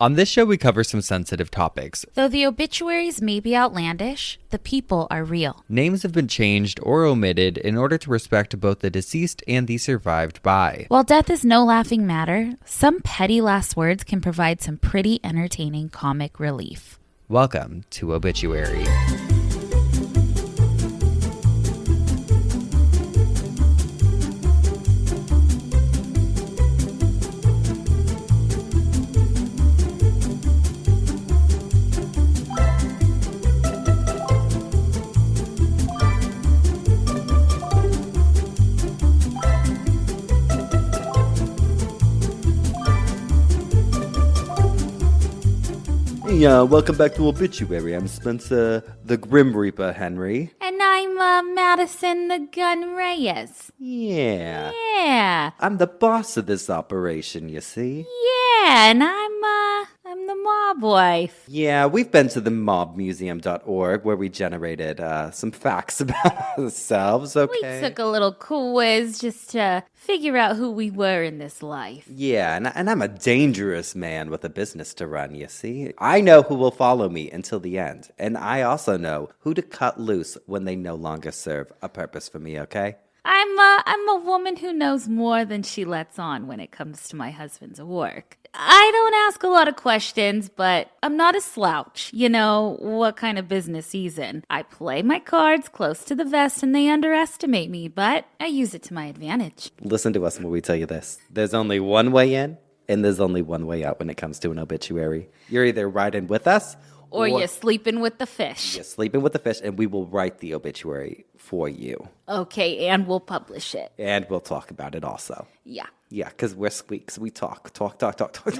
On this show, we cover some sensitive topics. Though the obituaries may be outlandish, the people are real. Names have been changed or omitted in order to respect both the deceased and the survived by. While death is no laughing matter, some petty last words can provide some pretty entertaining comic relief. Welcome to Obituary. Welcome back to Obituary. I'm Spencer, the Grim Reaper Henry. And I'm Madison, the gun Reyes. Yeah. I'm the boss of this operation, you see. Yeah, and I'm the mob wife. Yeah, we've been to the mobmuseum.org where we generated some facts about ourselves, okay? We took a little quiz just to figure out who we were in this life. Yeah, and I'm a dangerous man with a business to run, you see. I know who will follow me until the end, and I also know who to cut loose when they no longer serve a purpose for me, okay? I'm a woman who knows more than she lets on when it comes to my husband's work. I don't ask a lot of questions, but I'm not a slouch. You know what kind of business he's in. I play my cards close to the vest and they underestimate me, but I use it to my advantage. Listen to us when we tell you this. There's only one way in, and there's only one way out when it comes to an obituary. You're either riding with us, or you're sleeping with the fish. You're sleeping with the fish, and we will write the obituary for you. Okay, and we'll publish it. And we'll talk about it also. Yeah. Yeah, because we're squeaks. We talk.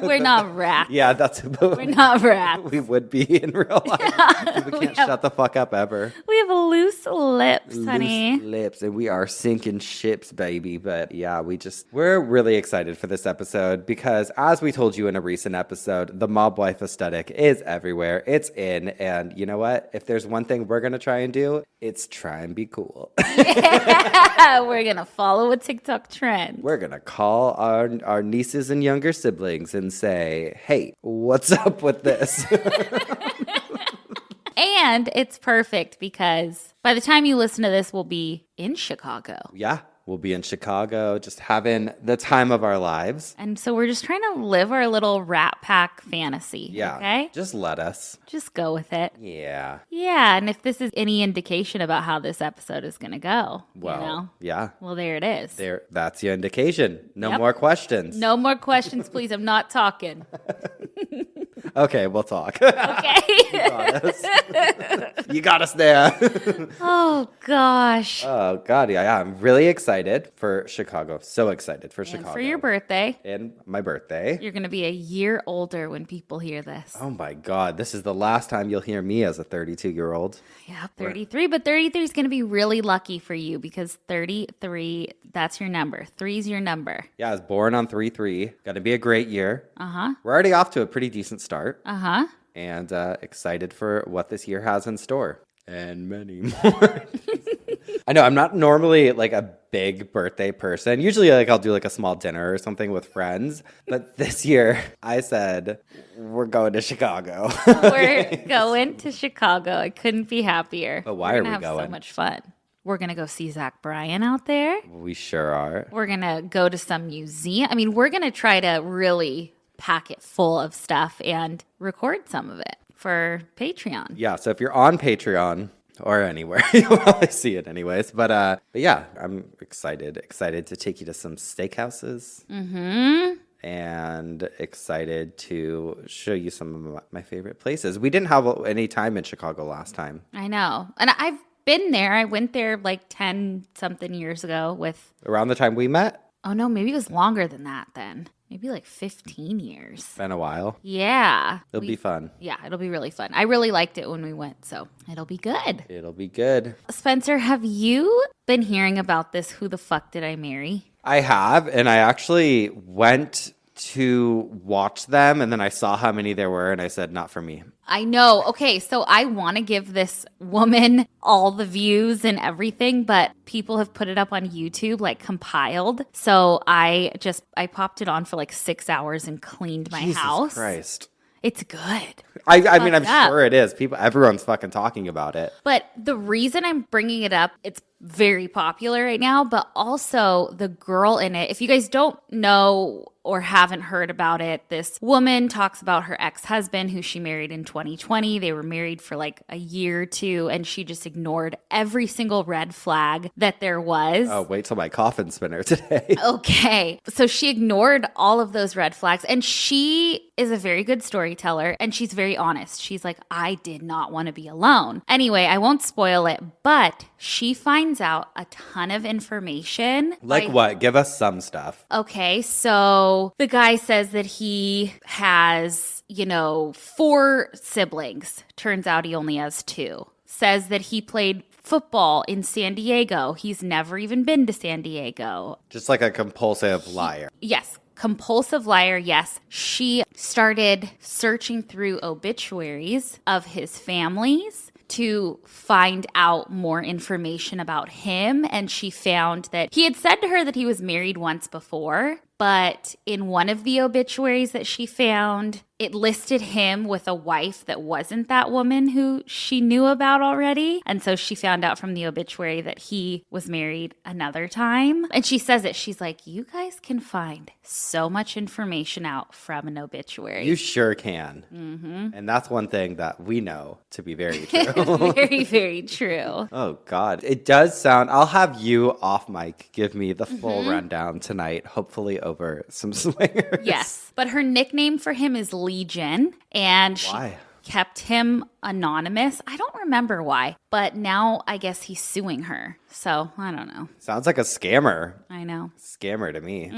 We're not rats. Yeah, that's... We're not rats. We would be in real life. Yeah, we can't shut the fuck up ever. We have loose lips, honey. Loose lips, and we are sinking ships, baby. But yeah, we're really excited for this episode because, as we told you in a recent episode, the mob wife aesthetic is everywhere. It's in, and you know what? If there's one thing we're going to try and do, it's try and be cool. Yeah, we're going to follow a TikTok trend. We're going to call our nieces and younger siblings and say, hey, what's up with this? And it's perfect because by the time you listen to this, we'll be in Chicago. Yeah, we'll be in Chicago just having the time of our lives. And so we're just trying to live our little Rat Pack fantasy. Yeah, okay? Just let us. Just go with it. Yeah. Yeah, and if this is any indication about how this episode is going to go, well, you know? Yeah. Well, there it is. That's your indication. No more questions. No more questions, please. I'm not talking. Okay, we'll talk. Okay. You got us. You got us there. Oh, gosh. Oh, God. Yeah, I'm really excited for Chicago. So excited for Chicago. And for your birthday. And my birthday. You're going to be a year older when people hear this. Oh, my God. This is the last time you'll hear me as a 32-year-old. Yeah, 33. But 33 is going to be really lucky for you because 33, that's your number. 3's your number. Yeah, I was born on 3/3. Going to be a great year. Uh-huh. We're already off to a pretty decent start. Uh-huh. And excited for what this year has in store. And many more. I know, I'm not normally like a big birthday person. Usually like I'll do like a small dinner or something with friends. But this year I said, we're going to Chicago. We're going to Chicago. I couldn't be happier. But why are we have going? So much fun. We're going to go see Zach Bryan out there. We sure are. We're going to go to some museum. I mean, we're going to try to really pack it full of stuff and record some of it for Patreon. Yeah, so if you're on Patreon or anywhere, you'll probably see it anyways. But yeah, I'm excited to take you to some steakhouses. Mm-hmm. And excited to show you some of my favorite places. We didn't have any time in Chicago last time. I know. And I've been there. I went there like 10-something years ago with... Around the time we met? Oh, no, maybe it was longer than that then. Maybe like 15 years. Been a while. Yeah. It'll be fun. Yeah, it'll be really fun. I really liked it when we went, so it'll be good. It'll be good. Spencer, have you been hearing about this Who the Fuck Did I Marry? I have, and I actually went to watch them, and then I saw how many there were, and I said, not for me. I know. Okay, so I want to give this woman all the views and everything, but people have put it up on YouTube, like compiled. So I popped it on for like 6 hours and cleaned my house. Jesus Christ. It's good. I mean, I'm fucked up. sure it is. Everyone's fucking talking about it. But the reason I'm bringing it up, it's very popular right now, but also the girl in it. If you guys don't know or haven't heard about it, this woman talks about her ex-husband who she married in 2020. They were married for like a year or two, and she just ignored every single red flag that there was. Oh, wait till my coffin spinner today. Okay. So she ignored all of those red flags, and she is a very good storyteller, and she's very honest. She's like, I did not want to be alone. Anyway, I won't spoil it, but she finds out a ton of information. Like what? Give us some stuff. Okay, so the guy says that he has, 4 siblings. Turns out he only has 2. Says that he played football in San Diego. He's never even been to San Diego. Just like a compulsive liar. Yes. Compulsive liar, yes. She started searching through obituaries of his families to find out more information about him. And she found that he had said to her that he was married once before, but in one of the obituaries that she found, it listed him with a wife that wasn't that woman who she knew about already. And so she found out from the obituary that he was married another time. And she says it. She's like, you guys can find so much information out from an obituary. You sure can. Mm-hmm. And that's one thing that we know to be very true. Very, very true. Oh, God. It does sound... I'll have you off mic give me the full rundown tonight, hopefully over some swingers. Yes. But her nickname for him is Legion. And she Why? kept him anonymous. I don't remember why. But now I guess he's suing her. So I don't know. Sounds like a scammer. I know. Scammer to me.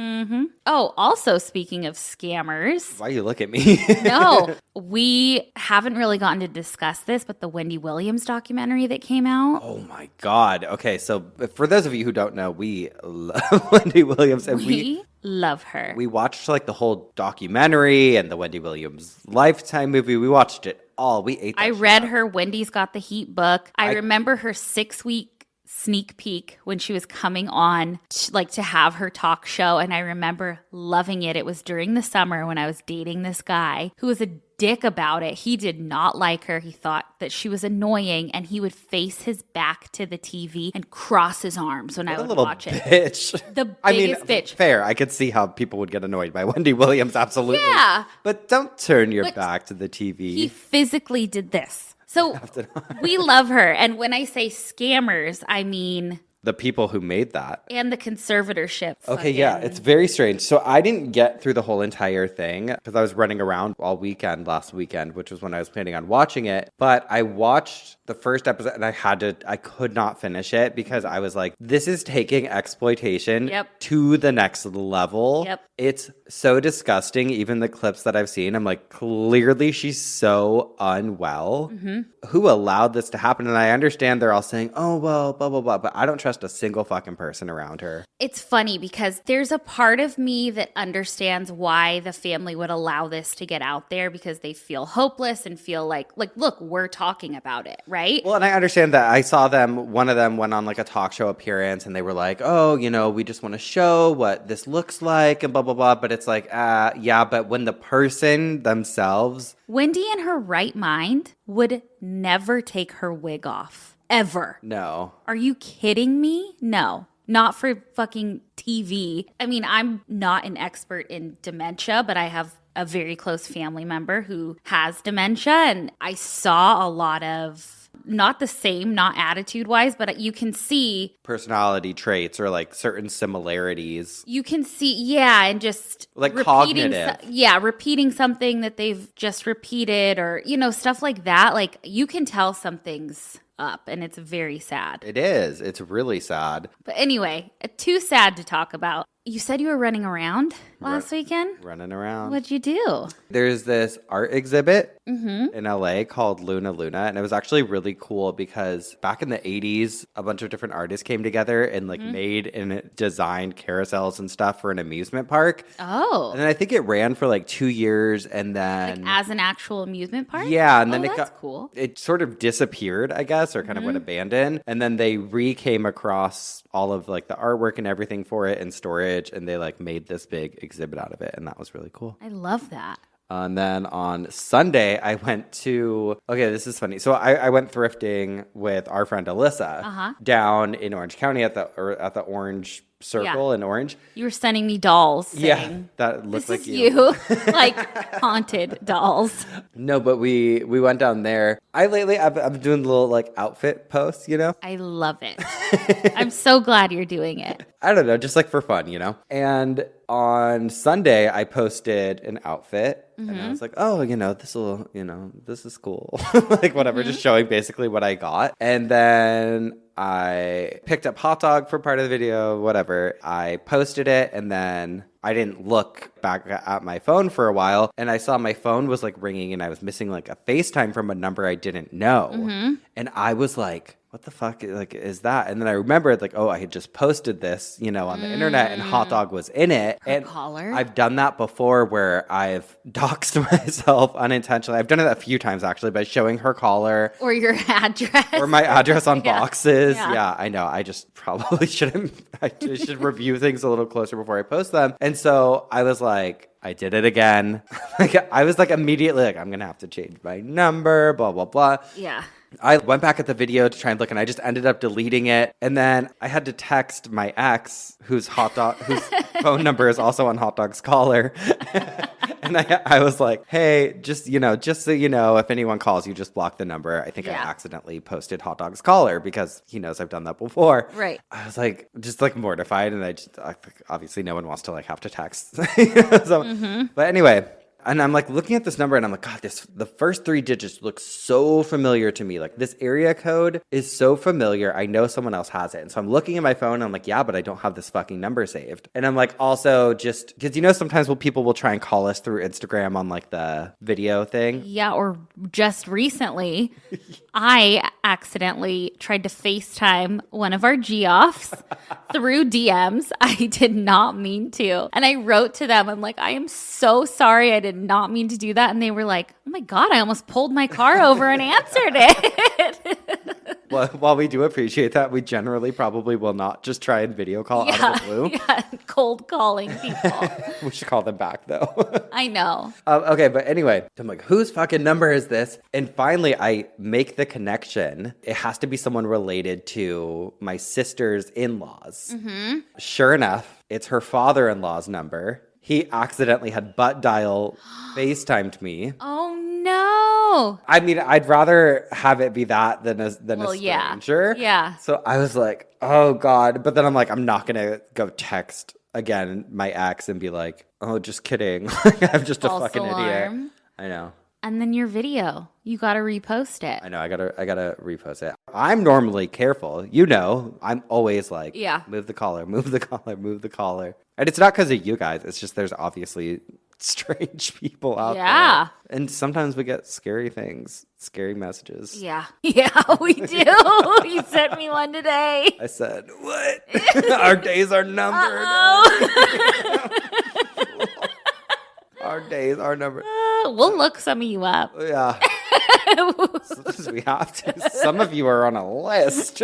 Oh, also speaking of scammers. Why you look at me? No, we haven't really gotten to discuss this, but the Wendy Williams documentary that came out. Oh my God. Okay, so for those of you who don't know, we love Wendy Williams, and We love her. we watched like the whole documentary and the Wendy Williams Lifetime movie. We watched it all. We ate that I shit read up. her Wendy's Got the Heat book. I remember her 6-week sneak peek when she was coming on to have her talk show, and I remember loving it. It was during the summer when I was dating this guy who was a dick about it. He did not like her. He thought that she was annoying, and he would face his back to the TV and cross his arms when I would watch it. Bitch. The biggest bitch. Fair. I could see how people would get annoyed by Wendy Williams, absolutely. Yeah. But don't turn your But back to the TV. He physically did this. So we love her. And when I say scammers, I mean... the people who made that. and the conservatorship. Okay, yeah, it's very strange. So I didn't get through the whole entire thing because I was running around all weekend last weekend, which was when I was planning on watching it. But I watched the first episode and I could not finish it because I was like, this is taking exploitation to the next level. Yep. It's so disgusting. Even the clips that I've seen, I'm like, clearly she's so unwell. Mm-hmm. Who allowed this to happen? And I understand they're all saying, oh, well, blah, blah, blah. But I don't trust a single fucking person around her. It's funny because there's a part of me that understands why the family would allow this to get out there because they feel hopeless and feel like, look, we're talking about it, right? Well, and I understand that. I saw one of them went on like a talk show appearance and they were like, oh, we just want to show what this looks like and blah, blah, blah. But it's like, yeah, but when the person themselves... Wendy in her right mind would never take her wig off. Ever. No. Are you kidding me? No. Not for fucking TV. I mean, I'm not an expert in dementia, but I have a very close family member who has dementia, and I saw a lot of... not the same, not attitude-wise, but you can see... personality traits or like certain similarities. You can see, yeah, and just... like cognitive. Repeating something that they've just repeated or, stuff like that. Like, you can tell something's up, and it's very sad. It is. It's really sad. But anyway, too sad to talk about. You said you were running around last weekend? Running around. What'd you do? There's this art exhibit in LA called Luna Luna, and it was actually really cool because back in the 80s, a bunch of different artists came together and made and designed carousels and stuff for an amusement park. Oh. And then I think it ran for like 2 years, and then... as an actual amusement park? Yeah, and then that's cool. It sort of disappeared, I guess, or kind of went abandoned. And then they came across all of like the artwork and everything for it in storage, and they like made this big exhibit out of it, and that was really cool. I love that. And then on Sunday, I went to, okay, this is funny. So I went thrifting with our friend Alyssa down in Orange County at the Orange Circle in Orange. You were sending me dolls saying, Yeah, that looked this like is you. Like haunted dolls. No, but we went down there. I've been doing little like outfit posts, you know? I love it. I'm so glad you're doing it. I don't know, just like for fun, you know? And on Sunday, I posted an outfit and I was like, oh, this is cool. Like whatever, just showing basically what I got. And then I picked up hot dog for part of the video, whatever. I posted it and then I didn't look back at my phone for a while and I saw my phone was like ringing and I was missing like a FaceTime from a number I didn't know. And I was like, what the fuck like is that? And then I remembered like, oh, I had just posted this, you know, on the internet and hot dog was in it. Her collar? I've done that before where I've doxed myself unintentionally. I've done it a few times actually by showing her collar. Or your address. Or my address on boxes. Yeah. Yeah, I know. I just probably I should review things a little closer before I post them. And so I was like, I did it again. Like I was like immediately like, I'm going to have to change my number, blah, blah, blah. Yeah. I went back at the video to try and look, and I just ended up deleting it. And then I had to text my ex, whose phone number is also on Hot Dog's collar. And I was like, hey, just so you know, if anyone calls you, just block the number. I think I accidentally posted Hot Dog's collar because he knows I've done that before. Right. I was like, just like mortified. And obviously no one wants to like have to text. But anyway. And I'm like looking at this number and I'm like, God, the first 3 digits look so familiar to me. Like this area code is so familiar. I know someone else has it. And so I'm looking at my phone and I'm like, yeah, but I don't have this fucking number saved. And I'm like, also just because, you know, sometimes people will try and call us through Instagram on like the video thing. Yeah. Or just recently, I accidentally tried to FaceTime one of our Geoffs through DMs. I did not mean to. And I wrote to them. I'm like, I am so sorry. I did not mean to do that. And they were like, oh my God, I almost pulled my car over and answered it. Well, while we do appreciate that, we generally probably will not just try and video call out of the blue. Yeah, cold calling people. We should call them back though. I know. Okay, but anyway, I'm like, whose fucking number is this? And finally, I make the connection. It has to be someone related to my sister's in-laws. Sure enough, it's her father-in-law's number. He accidentally had butt dial FaceTimed me. Oh no. I mean, I'd rather have it be that than a stranger. Yeah. So I was like, oh God. But then I'm like, I'm not going to go text again my ex and be like, oh, just kidding. I'm just False a fucking alarm. idiot. I know. And then your video, you got to repost it. I know. I gotta repost it. I'm normally careful. You know, I'm always like, move the collar, move the collar, move the collar. And it's not because of you guys. It's just there's obviously strange people out there. And sometimes we get scary things, scary messages. Yeah. Yeah, we do. You sent me one today. I said, what? Our days are numbered. Our days are numbered. We'll look some of you up. Yeah. Sometimes we have to. Some of you are on a list.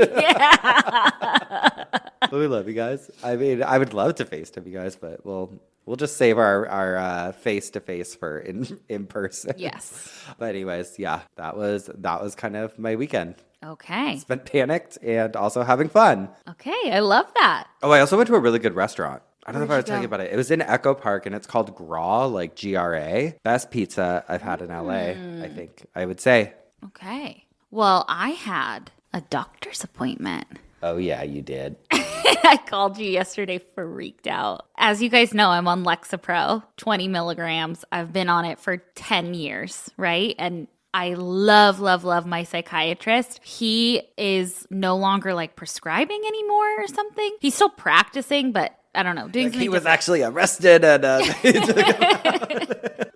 We love you guys. I mean, I would love to FaceTime you guys, but we'll just save our face-to-face for in person. Yes. But anyways, yeah, that was kind of my weekend. Okay. Spent panicked and also having fun. Okay, I love that. Oh, I also went to a really good restaurant. I don't know if I Where'd would you tell you go? about it. It was in Echo Park, and it's called Graw, like Gra. Best pizza I've had in LA, I think I would say. Okay. Well, I had a doctor's appointment. Oh, yeah, you did. I called you yesterday, freaked out. As you guys know, I'm on Lexapro, 20 milligrams. I've been on it for 10 years, right? And I love, love, love my psychiatrist. He is no longer like prescribing anymore or something. He's still practicing, but I don't know. Doing Like he something was actually arrested and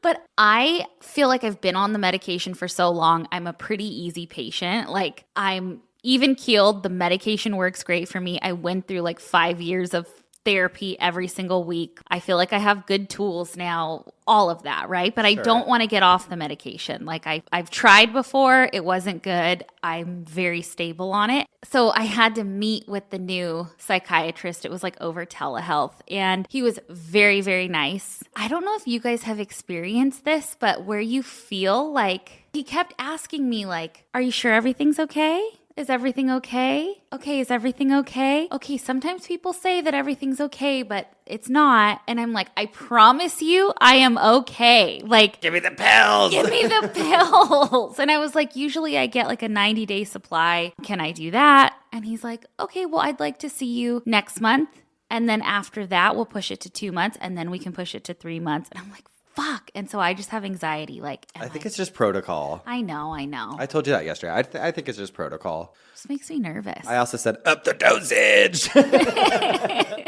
But I feel like I've been on the medication for so long. I'm a pretty easy patient. Like I'm even keeled. The medication works great for me. I went through like 5 years of therapy every single week. I feel like I have good tools now, all of that, right? But I don't want to get off the medication. Like I've tried before. It wasn't good. I'm very stable on it. So I had to meet with the new psychiatrist. It was like over telehealth. And he was very, very nice. I don't know if you guys have experienced this, but where you feel like he kept asking me like, are you sure everything's okay? Is everything okay? Okay, is everything okay? Okay, sometimes people say that everything's okay, but it's not. And I'm like, I promise you, I am okay. Like, give me the pills. Give me the pills. And I was like, usually I get like a 90-day supply. Can I do that? And he's like, okay, well, I'd like to see you next month. And then after that, we'll push it to 2 months. And then we can push it to 3 months. And I'm like, fuck. And so I just have anxiety. Like, I think it's just protocol. I know. I told you that yesterday. I think it's just protocol. Just makes me nervous. I also said, up the dosage.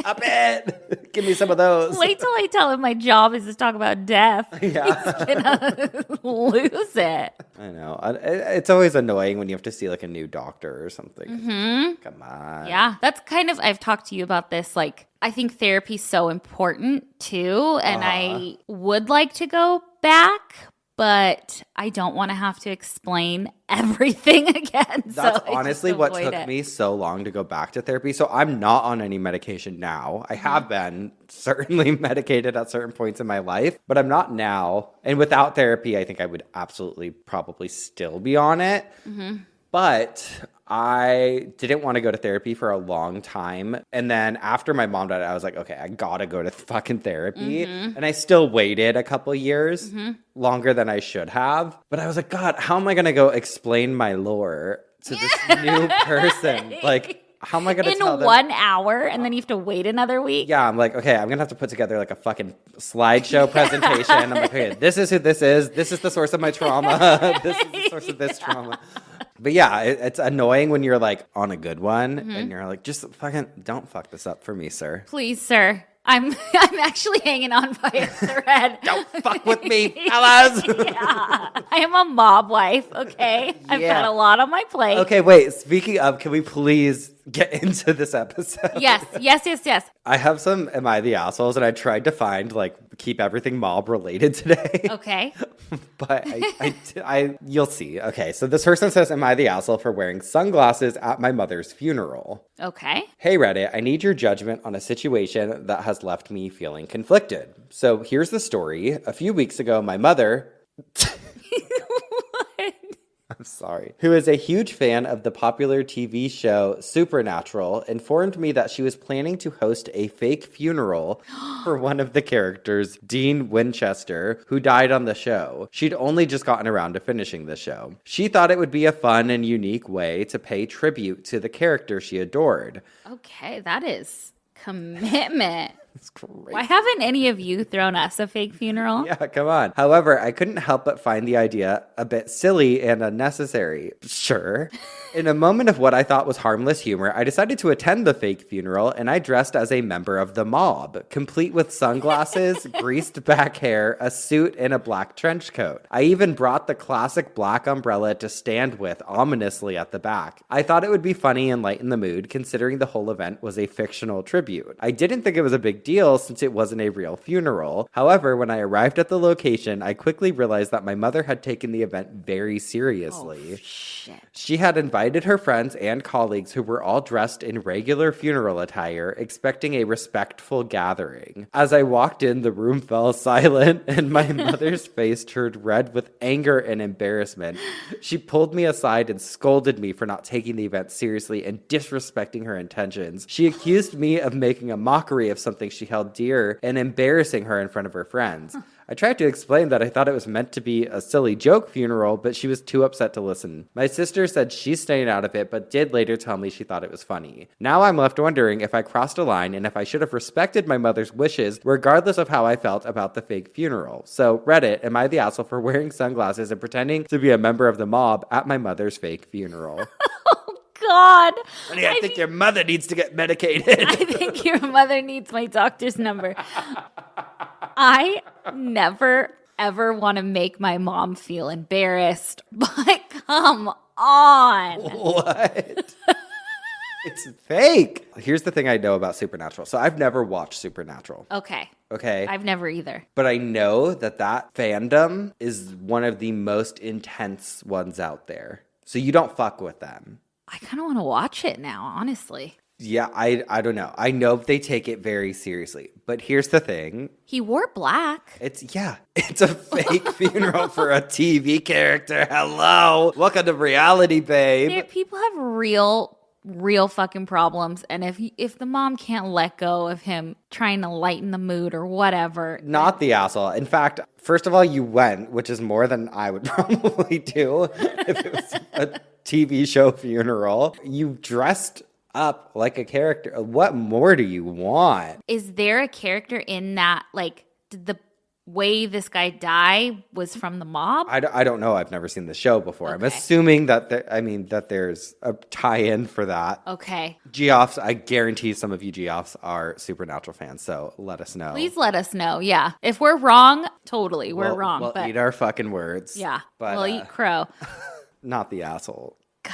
Up it. Give me some of those. Wait till I tell him my job is to talk about death. Yeah. He's gonna lose it. I know. It's always annoying when you have to see like a new doctor or something. Mm-hmm. Come on. Yeah. That's kind of, I've talked to you about this. Like, I think therapy's so important too. And I would like to go back, but I don't want to have to explain everything again. That's honestly what took me so long to go back to therapy. So I'm not on any medication now. I have been certainly medicated at certain points in my life, but I'm not now. And without therapy, I think I would absolutely probably still be on it. Mm-hmm. But I didn't want to go to therapy for a long time. And then after my mom died, I was like, okay, I gotta go to fucking therapy. And I still waited a couple years, longer than I should have. But I was like, God, how am I gonna go explain my lore to this new person? Like, how am I going to tell them? In 1 hour, and then you have to wait another week? Yeah, I'm like, okay, I'm going to have to put together like a fucking slideshow presentation. I'm like, okay, this is who this is. This is the source of my trauma. This is the source of this trauma. But yeah, it's annoying when you're like on a good one and you're like, just fucking don't fuck this up for me, sir. Please, sir. I'm actually hanging on by a thread. Don't fuck with me, fellas. Yeah. I am a mob wife, okay? I've got a lot on my plate. Okay, wait. Speaking of, can we please get into this episode? Yes. I have some Am I the Assholes, and I tried to find, like, keep everything mob related today. Okay. But you'll see. Okay, so this person says, am I the asshole for wearing sunglasses at my mother's funeral? Okay. Hey, Reddit, I need your judgment on a situation that has left me feeling conflicted. So here's the story. A few weeks ago, my mother... I'm sorry. Who is a huge fan of the popular TV show Supernatural, informed me that she was planning to host a fake funeral for one of the characters, Dean Winchester, who died on the show. She'd only just gotten around to finishing the show. She thought it would be a fun and unique way to pay tribute to the character she adored. Okay, that is commitment. It's great. Why haven't any of you thrown us a fake funeral? Yeah, come on. However, I couldn't help but find the idea a bit silly and unnecessary. Sure. In a moment of what I thought was harmless humor, I decided to attend the fake funeral, and I dressed as a member of the mob, complete with sunglasses, greased back hair, a suit, and a black trench coat. I even brought the classic black umbrella to stand with ominously at the back. I thought it would be funny and lighten the mood, considering the whole event was a fictional tribute. I didn't think it was a big deal since it wasn't a real funeral. However, when I arrived at the location, I quickly realized that my mother had taken the event very seriously. Oh, shit. She had invited her friends and colleagues who were all dressed in regular funeral attire, expecting a respectful gathering. As I walked in, the room fell silent, and my mother's face turned red with anger and embarrassment. She pulled me aside and scolded me for not taking the event seriously and disrespecting her intentions. She accused me of making a mockery of something she held dear and embarrassing her in front of her friends. I tried to explain that I thought it was meant to be a silly joke funeral, but she was too upset to listen. My sister said she's staying out of it, but did later tell me she thought it was funny. Now I'm left wondering if I crossed a line and if I should have respected my mother's wishes, regardless of how I felt about the fake funeral. So, Reddit, am I the asshole for wearing sunglasses and pretending to be a member of the mob at my mother's fake funeral? God. Honey, I think your mother needs to get medicated. I think your mother needs my doctor's number. I never, ever want to make my mom feel embarrassed, but come on. What? It's fake. Here's the thing I know about Supernatural. So I've never watched Supernatural. Okay. Okay. I've never either. But I know that fandom is one of the most intense ones out there. So you don't fuck with them. I kind of want to watch it now, honestly. Yeah, I don't know. I know they take it very seriously. But here's the thing. He wore black. It's a fake funeral for a TV character. Hello. Welcome to reality, babe. People have real fucking problems, and if the mom can't let go of him trying to lighten the mood or whatever. Not the asshole. In fact, first of all, you went, which is more than I would probably do if it was a TV show funeral. You dressed up like a character. What more do you want? Is there a character in that, like, did the way this guy died was from the mob? I don't know. I've never seen the show before. Okay. I'm assuming that there's a tie-in for that. Okay. Geoffs, I guarantee some of you Geoffs are Supernatural fans, so let us know. Please let us know. Yeah. If we're wrong, totally, we're wrong. We'll but eat our fucking words. yeah, but, we'll eat crow. Not the asshole. God,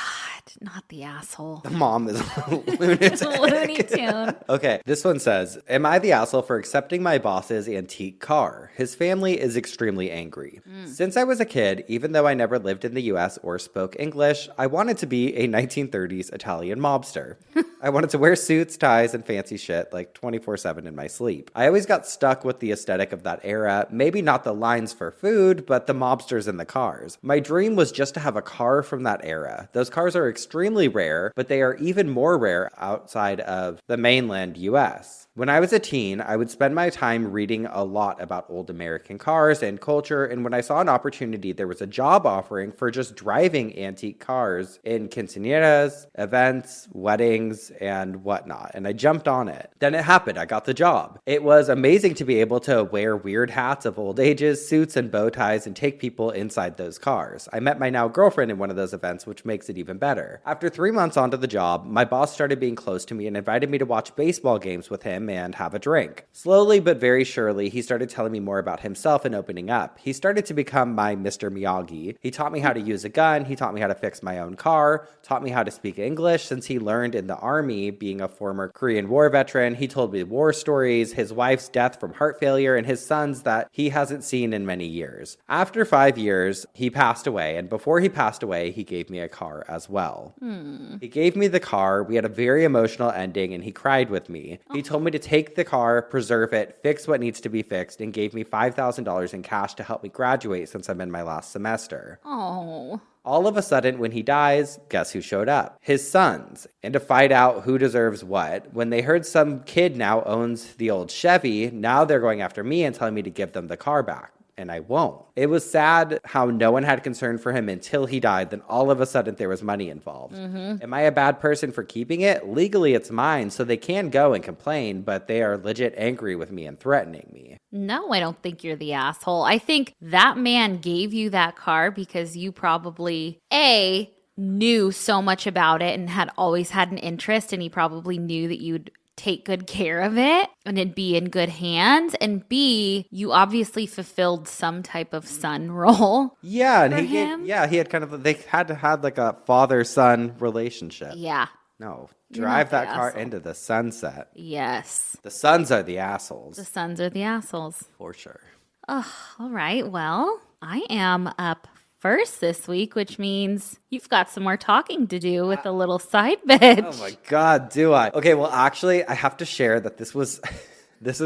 not the asshole. The mom is a lunatic. Looney Tune. Okay, this one says, am I the asshole for accepting my boss's antique car? His family is extremely angry. Since I was a kid, even though I never lived in the US or spoke English, I wanted to be a 1930s Italian mobster. I wanted to wear suits, ties, and fancy shit like 24/7 in my sleep. I always got stuck with the aesthetic of that era, maybe not the lines for food, but the mobsters in the cars. My dream was just to have a car from that era. Those cars are extremely rare, but they are even more rare outside of the mainland US. When I was a teen, I would spend my time reading a lot about old American cars and culture, and when I saw an opportunity, there was a job offering for just driving antique cars in quinceañeras, events, weddings, and whatnot, and I jumped on it. Then it happened. I got the job. It was amazing to be able to wear weird hats of old ages, suits, and bow ties, and take people inside those cars. I met my now girlfriend in one of those events, which makes it even better. After 3 months onto the job, my boss started being close to me and invited me to watch baseball games with him and have a drink. Slowly but very surely, he started telling me more about himself and opening up. He started to become my Mr. Miyagi. He taught me how to use a gun, he taught me how to fix my own car, taught me how to speak English since he learned in the army, being a former Korean War veteran. He told me war stories, his wife's death from heart failure, and his sons that he hasn't seen in many years. After 5 years, he passed away, and before he passed away, he gave me a car as well. He gave me the car, we had a very emotional ending, and he cried with me. He told me to take the car, preserve it, fix what needs to be fixed, and gave me $5,000 in cash to help me graduate since I'm in my last semester. Oh. All of a sudden, when he dies, guess who showed up? His sons. And to find out who deserves what, when they heard some kid now owns the old Chevy, now they're going after me and telling me to give them the car back. And I won't. It was sad how no one had concern for him until he died. Then all of a sudden there was money involved. Am I a bad person for keeping it? Legally, it's mine, so they can go and complain, but they are legit angry with me and threatening me. No, I don't think you're the asshole. I think that man gave you that car because you probably, A, knew so much about it and had always had an interest, and he probably knew that you'd take good care of it and it'd be in good hands, and B, you obviously fulfilled some type of son role. Yeah, and him? he had kind of, they had to have like a father-son relationship. Yeah. No, You're drive not the that car asshole. into the sunset. Yes. The sons are the assholes. The sons are the assholes. For sure. Oh, all right. Well, I am up first this week, which means you've got some more talking to do with a little side bitch. Oh my God, do I? Okay, well, actually, I have to share that this was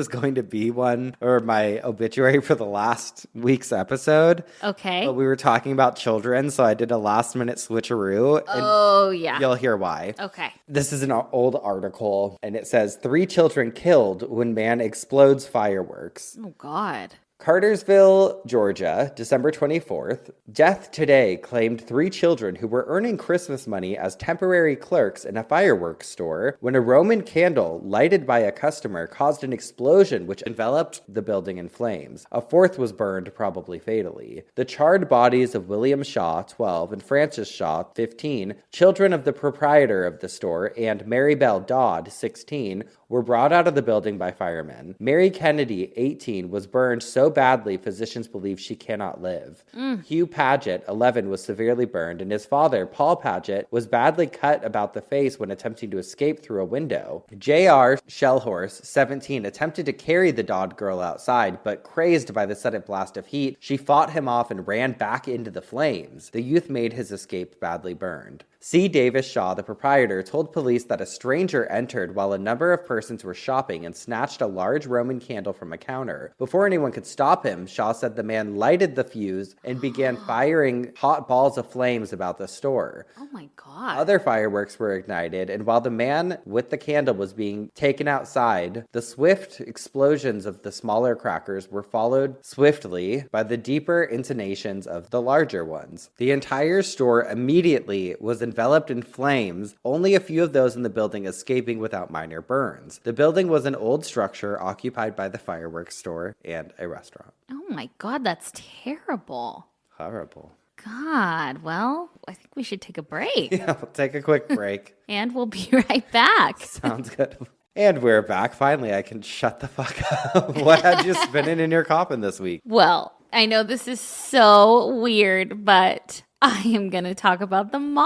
going to be my obituary for the last week's episode. Okay. But we were talking about children, so I did a last minute switcheroo. Oh, yeah. You'll hear why. Okay. This is an old article, and it says 3 children killed when man explodes fireworks. Oh, God. Cartersville, Georgia, December 24th. Death today claimed 3 children who were earning Christmas money as temporary clerks in a fireworks store when a Roman candle lighted by a customer caused an explosion which enveloped the building in flames. A 4th was burned, probably fatally. The charred bodies of William Shaw, 12, and Francis Shaw, 15, children of the proprietor of the store, and Mary Bell Dodd, 16, were brought out of the building by firemen. Mary Kennedy, 18, was burned so badly physicians believe she cannot live. Hugh Paget, 11, was severely burned, and his father, Paul Paget, was badly cut about the face when attempting to escape through a window. J.R. Shellhorse, 17, attempted to carry the Dodd girl outside, but crazed by the sudden blast of heat, she fought him off and ran back into the flames. The youth made his escape badly burned. C. Davis Shaw, the proprietor, told police that a stranger entered while a number of persons were shopping and snatched a large Roman candle from a counter. Before anyone could stop him, Shaw said the man lighted the fuse and began firing hot balls of flames about the store. Oh my God. Other fireworks were ignited, and while the man with the candle was being taken outside, the swift explosions of the smaller crackers were followed swiftly by the deeper intonations of the larger ones. The entire store immediately was enveloped in flames, only a few of those in the building escaping without minor burns. The building was an old structure occupied by the fireworks store and a restaurant. Oh my God, that's terrible. Horrible. God, well, I think we should take a break. Yeah, we'll take a quick break. And we'll be right back. Sounds good. And we're back. Finally, I can shut the fuck up. What had you spinning in your coffin this week? Well, I know this is so weird, but I am going to talk about the mob.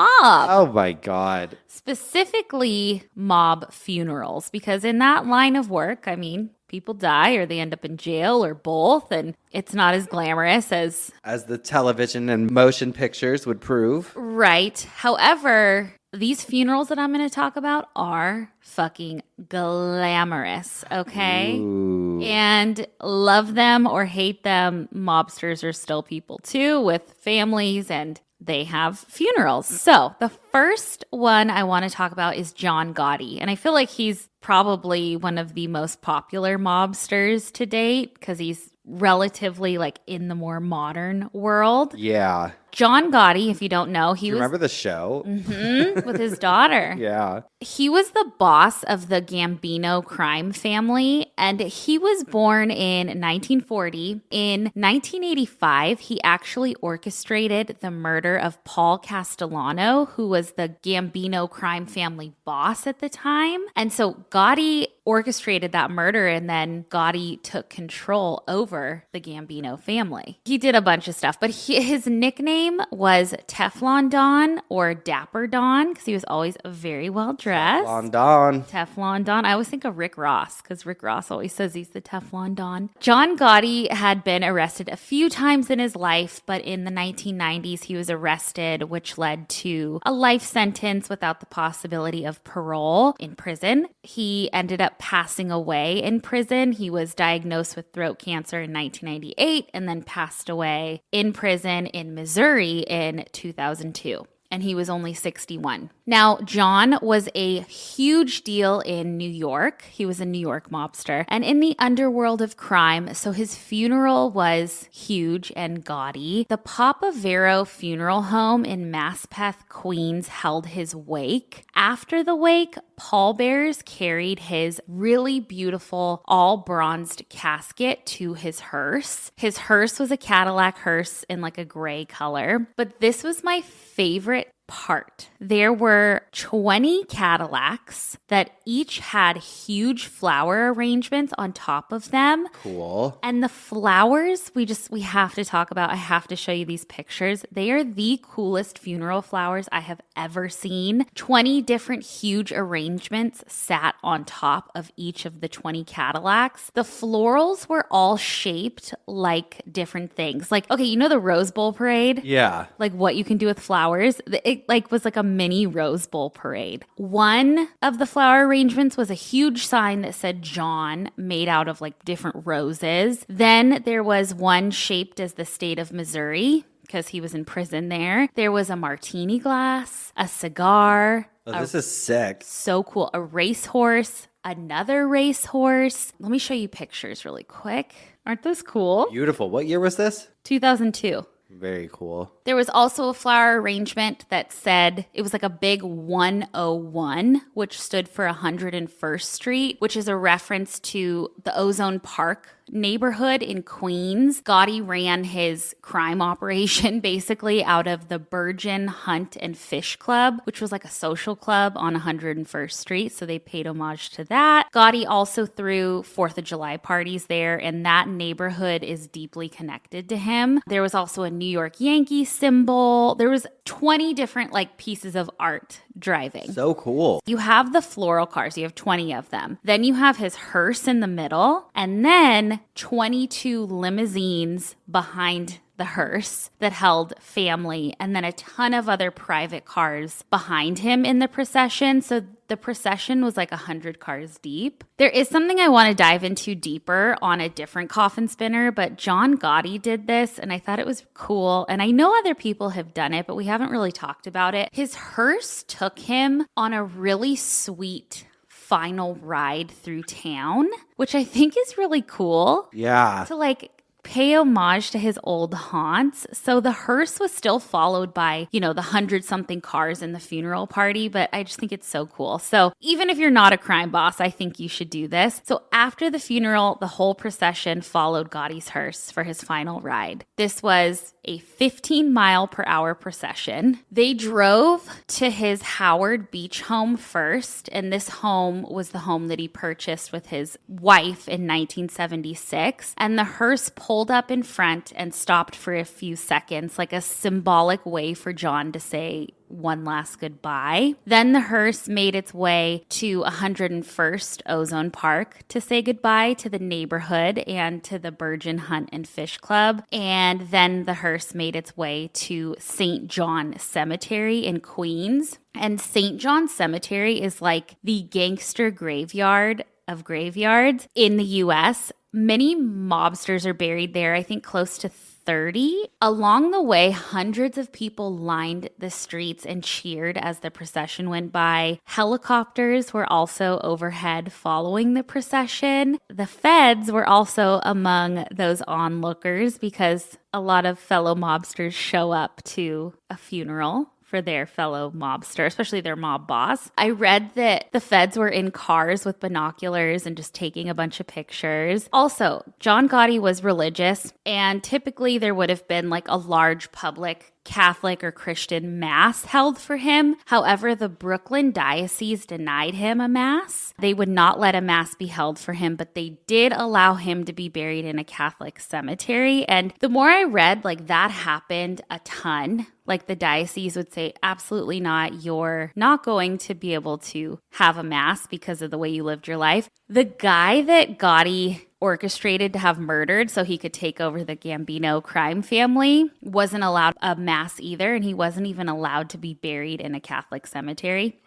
Oh my God. Specifically, mob funerals, because in that line of work, I mean, people die or they end up in jail or both, and it's not as glamorous as the television and motion pictures would prove. Right. However, these funerals that I'm going to talk about are fucking glamorous, okay? Ooh. And love them or hate them, mobsters are still people too, with families, and they have funerals. So the first one I want to talk about is John Gotti. And I feel like he's probably one of the most popular mobsters to date because he's relatively like in the more modern world. Yeah. John Gotti, if you don't know, he was Remember the show? with his daughter. Yeah. He was the boss of the Gambino crime family, and he was born in 1940. In 1985, he actually orchestrated the murder of Paul Castellano, who was the Gambino crime family boss at the time. And so Gotti orchestrated that murder, and then Gotti took control over the Gambino family. He did a bunch of stuff, but his nickname was Teflon Don or Dapper Don because he was always very well dressed. Teflon Don. Teflon Don. I always think of Rick Ross because Rick Ross always says he's the Teflon Don. John Gotti had been arrested a few times in his life, but in the 1990s he was arrested, which led to a life sentence without the possibility of parole in prison. He ended up passing away in prison. He was diagnosed with throat cancer in 1998 and then passed away in prison in Missouri in 2002. And he was only 61. Now, John was a huge deal in New York. He was a New York mobster and in the underworld of crime. So his funeral was huge and gaudy. The Papa Vero Funeral Home in Maspeth, Queens held his wake. After the wake, pallbearers carried his really beautiful all bronzed casket to his hearse. His hearse was a Cadillac hearse in like a gray color. But this was my favorite part. There were 20 Cadillacs that each had huge flower arrangements on top of them. Cool. And the flowers, we have to talk about. I have to show you these pictures. They are the coolest funeral flowers I have ever seen. 20 different huge arrangements sat on top of each of the 20 Cadillacs. The florals were all shaped like different things. Like, okay, you know the Rose Bowl parade? Yeah. Like what you can do with flowers. It was like a mini Rose Bowl parade. One of the flower arrangements was a huge sign that said John, made out of like different roses. Then there was one shaped as the state of Missouri because he was in prison there. There was a martini glass, a cigar. Oh, this is sick. So cool. A racehorse, another racehorse. Let me show you pictures really quick. Aren't those cool? Beautiful. What year was this? 2002. Very cool. There was also a flower arrangement that said, it was like a big 101, which stood for 101st Street, which is a reference to the Ozone Park neighborhood in Queens. Gotti ran his crime operation basically out of the Virgin Hunt and Fish Club, which was like a social club on 101st Street. So they paid homage to that. Gotti also threw 4th of July parties there, and that neighborhood is deeply connected to him. There was also a New York Yankee symbol. There was 20 different like pieces of art driving. So cool. You have the floral cars. You have 20 of them. Then you have his hearse in the middle, and then 22 limousines behind the hearse that held family, and then a ton of other private cars behind him in the procession. So the procession was like 100 cars deep. There is something I want to dive into deeper on a different coffin spinner, but John Gotti did this, and I thought it was cool. And I know other people have done it, but we haven't really talked about it. His hearse took him on a really sweet final ride through town, which I think is really cool. Yeah. To like pay homage to his old haunts. So the hearse was still followed by, the 100-something cars in the funeral party, but I just think it's so cool. So even if you're not a crime boss, I think you should do this. So after the funeral, the whole procession followed Gotti's hearse for his final ride. This was a 15-mile-per-hour procession. They drove to his Howard Beach home first, and this home was the home that he purchased with his wife in 1976. And the hearse pulled up in front and stopped for a few seconds, like a symbolic way for John to say one last goodbye. Then the hearse made its way to 101st Ozone Park to say goodbye to the neighborhood and to the Virgin Hunt and Fish Club. And then the hearse made its way to St. John Cemetery in Queens. And St. John Cemetery is like the gangster graveyard of graveyards in the US. Many mobsters are buried there, I think close to 30. Along the way, hundreds of people lined the streets and cheered as the procession went by. Helicopters were also overhead following the procession. The feds were also among those onlookers because a lot of fellow mobsters show up to a funeral for their fellow mobster, especially their mob boss. I read that the feds were in cars with binoculars and just taking a bunch of pictures. Also, John Gotti was religious, and typically there would have been like a large public Catholic or Christian mass held for him. However, the Brooklyn diocese denied him a mass. They would not let a mass be held for him, but they did allow him to be buried in a Catholic cemetery. And the more I read, like that happened a ton. Like the diocese would say, absolutely not. You're not going to be able to have a mass because of the way you lived your life. The guy that Gotti orchestrated to have murdered so he could take over the Gambino crime family wasn't allowed a mass either, and he wasn't even allowed to be buried in a Catholic cemetery.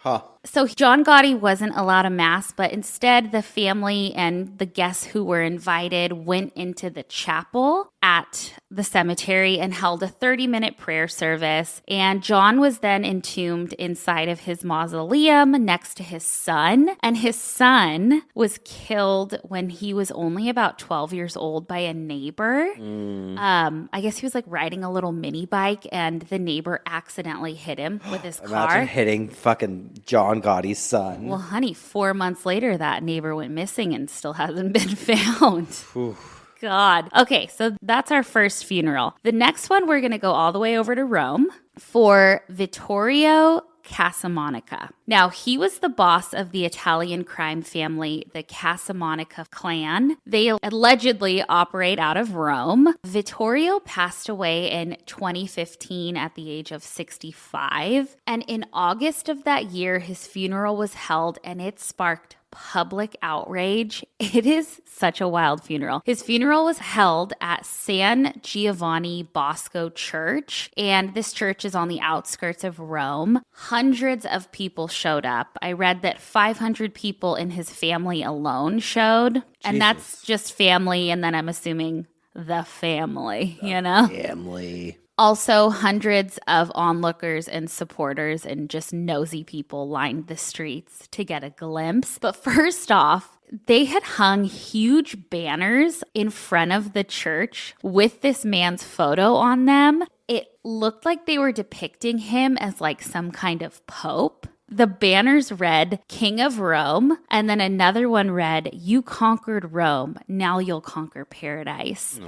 So John Gotti wasn't allowed a mass, but instead the family and the guests who were invited went into the chapel at the cemetery and held a 30-minute prayer service. And John was then entombed inside of his mausoleum next to his son. And his son was killed when he was only about 12 years old by a neighbor. I guess he was like riding a little mini bike, and the neighbor accidentally hit him with his car. Imagine hitting fucking John Gotti's son. Well, honey, 4 months later, that neighbor went missing and still hasn't been found. God. Okay, so that's our first funeral. The next one, we're going to go all the way over to Rome for Vittorio Casamonica. Now, he was the boss of the Italian crime family, the Casamonica clan. They allegedly operate out of Rome. Vittorio passed away in 2015 at the age of 65. And in August of that year, his funeral was held, and it sparked public outrage. It is such a wild funeral. His funeral was held at San Giovanni Bosco Church, and this church is on the outskirts of Rome. Hundreds of people showed up. I read that 500 people in his family alone showed, and that's just family, and then I'm assuming the family, Family. Also, hundreds of onlookers and supporters and just nosy people lined the streets to get a glimpse. But first off, they had hung huge banners in front of the church with this man's photo on them. It looked like they were depicting him as like some kind of pope. The banners read, King of Rome, and then another one read, you conquered Rome, now you'll conquer paradise.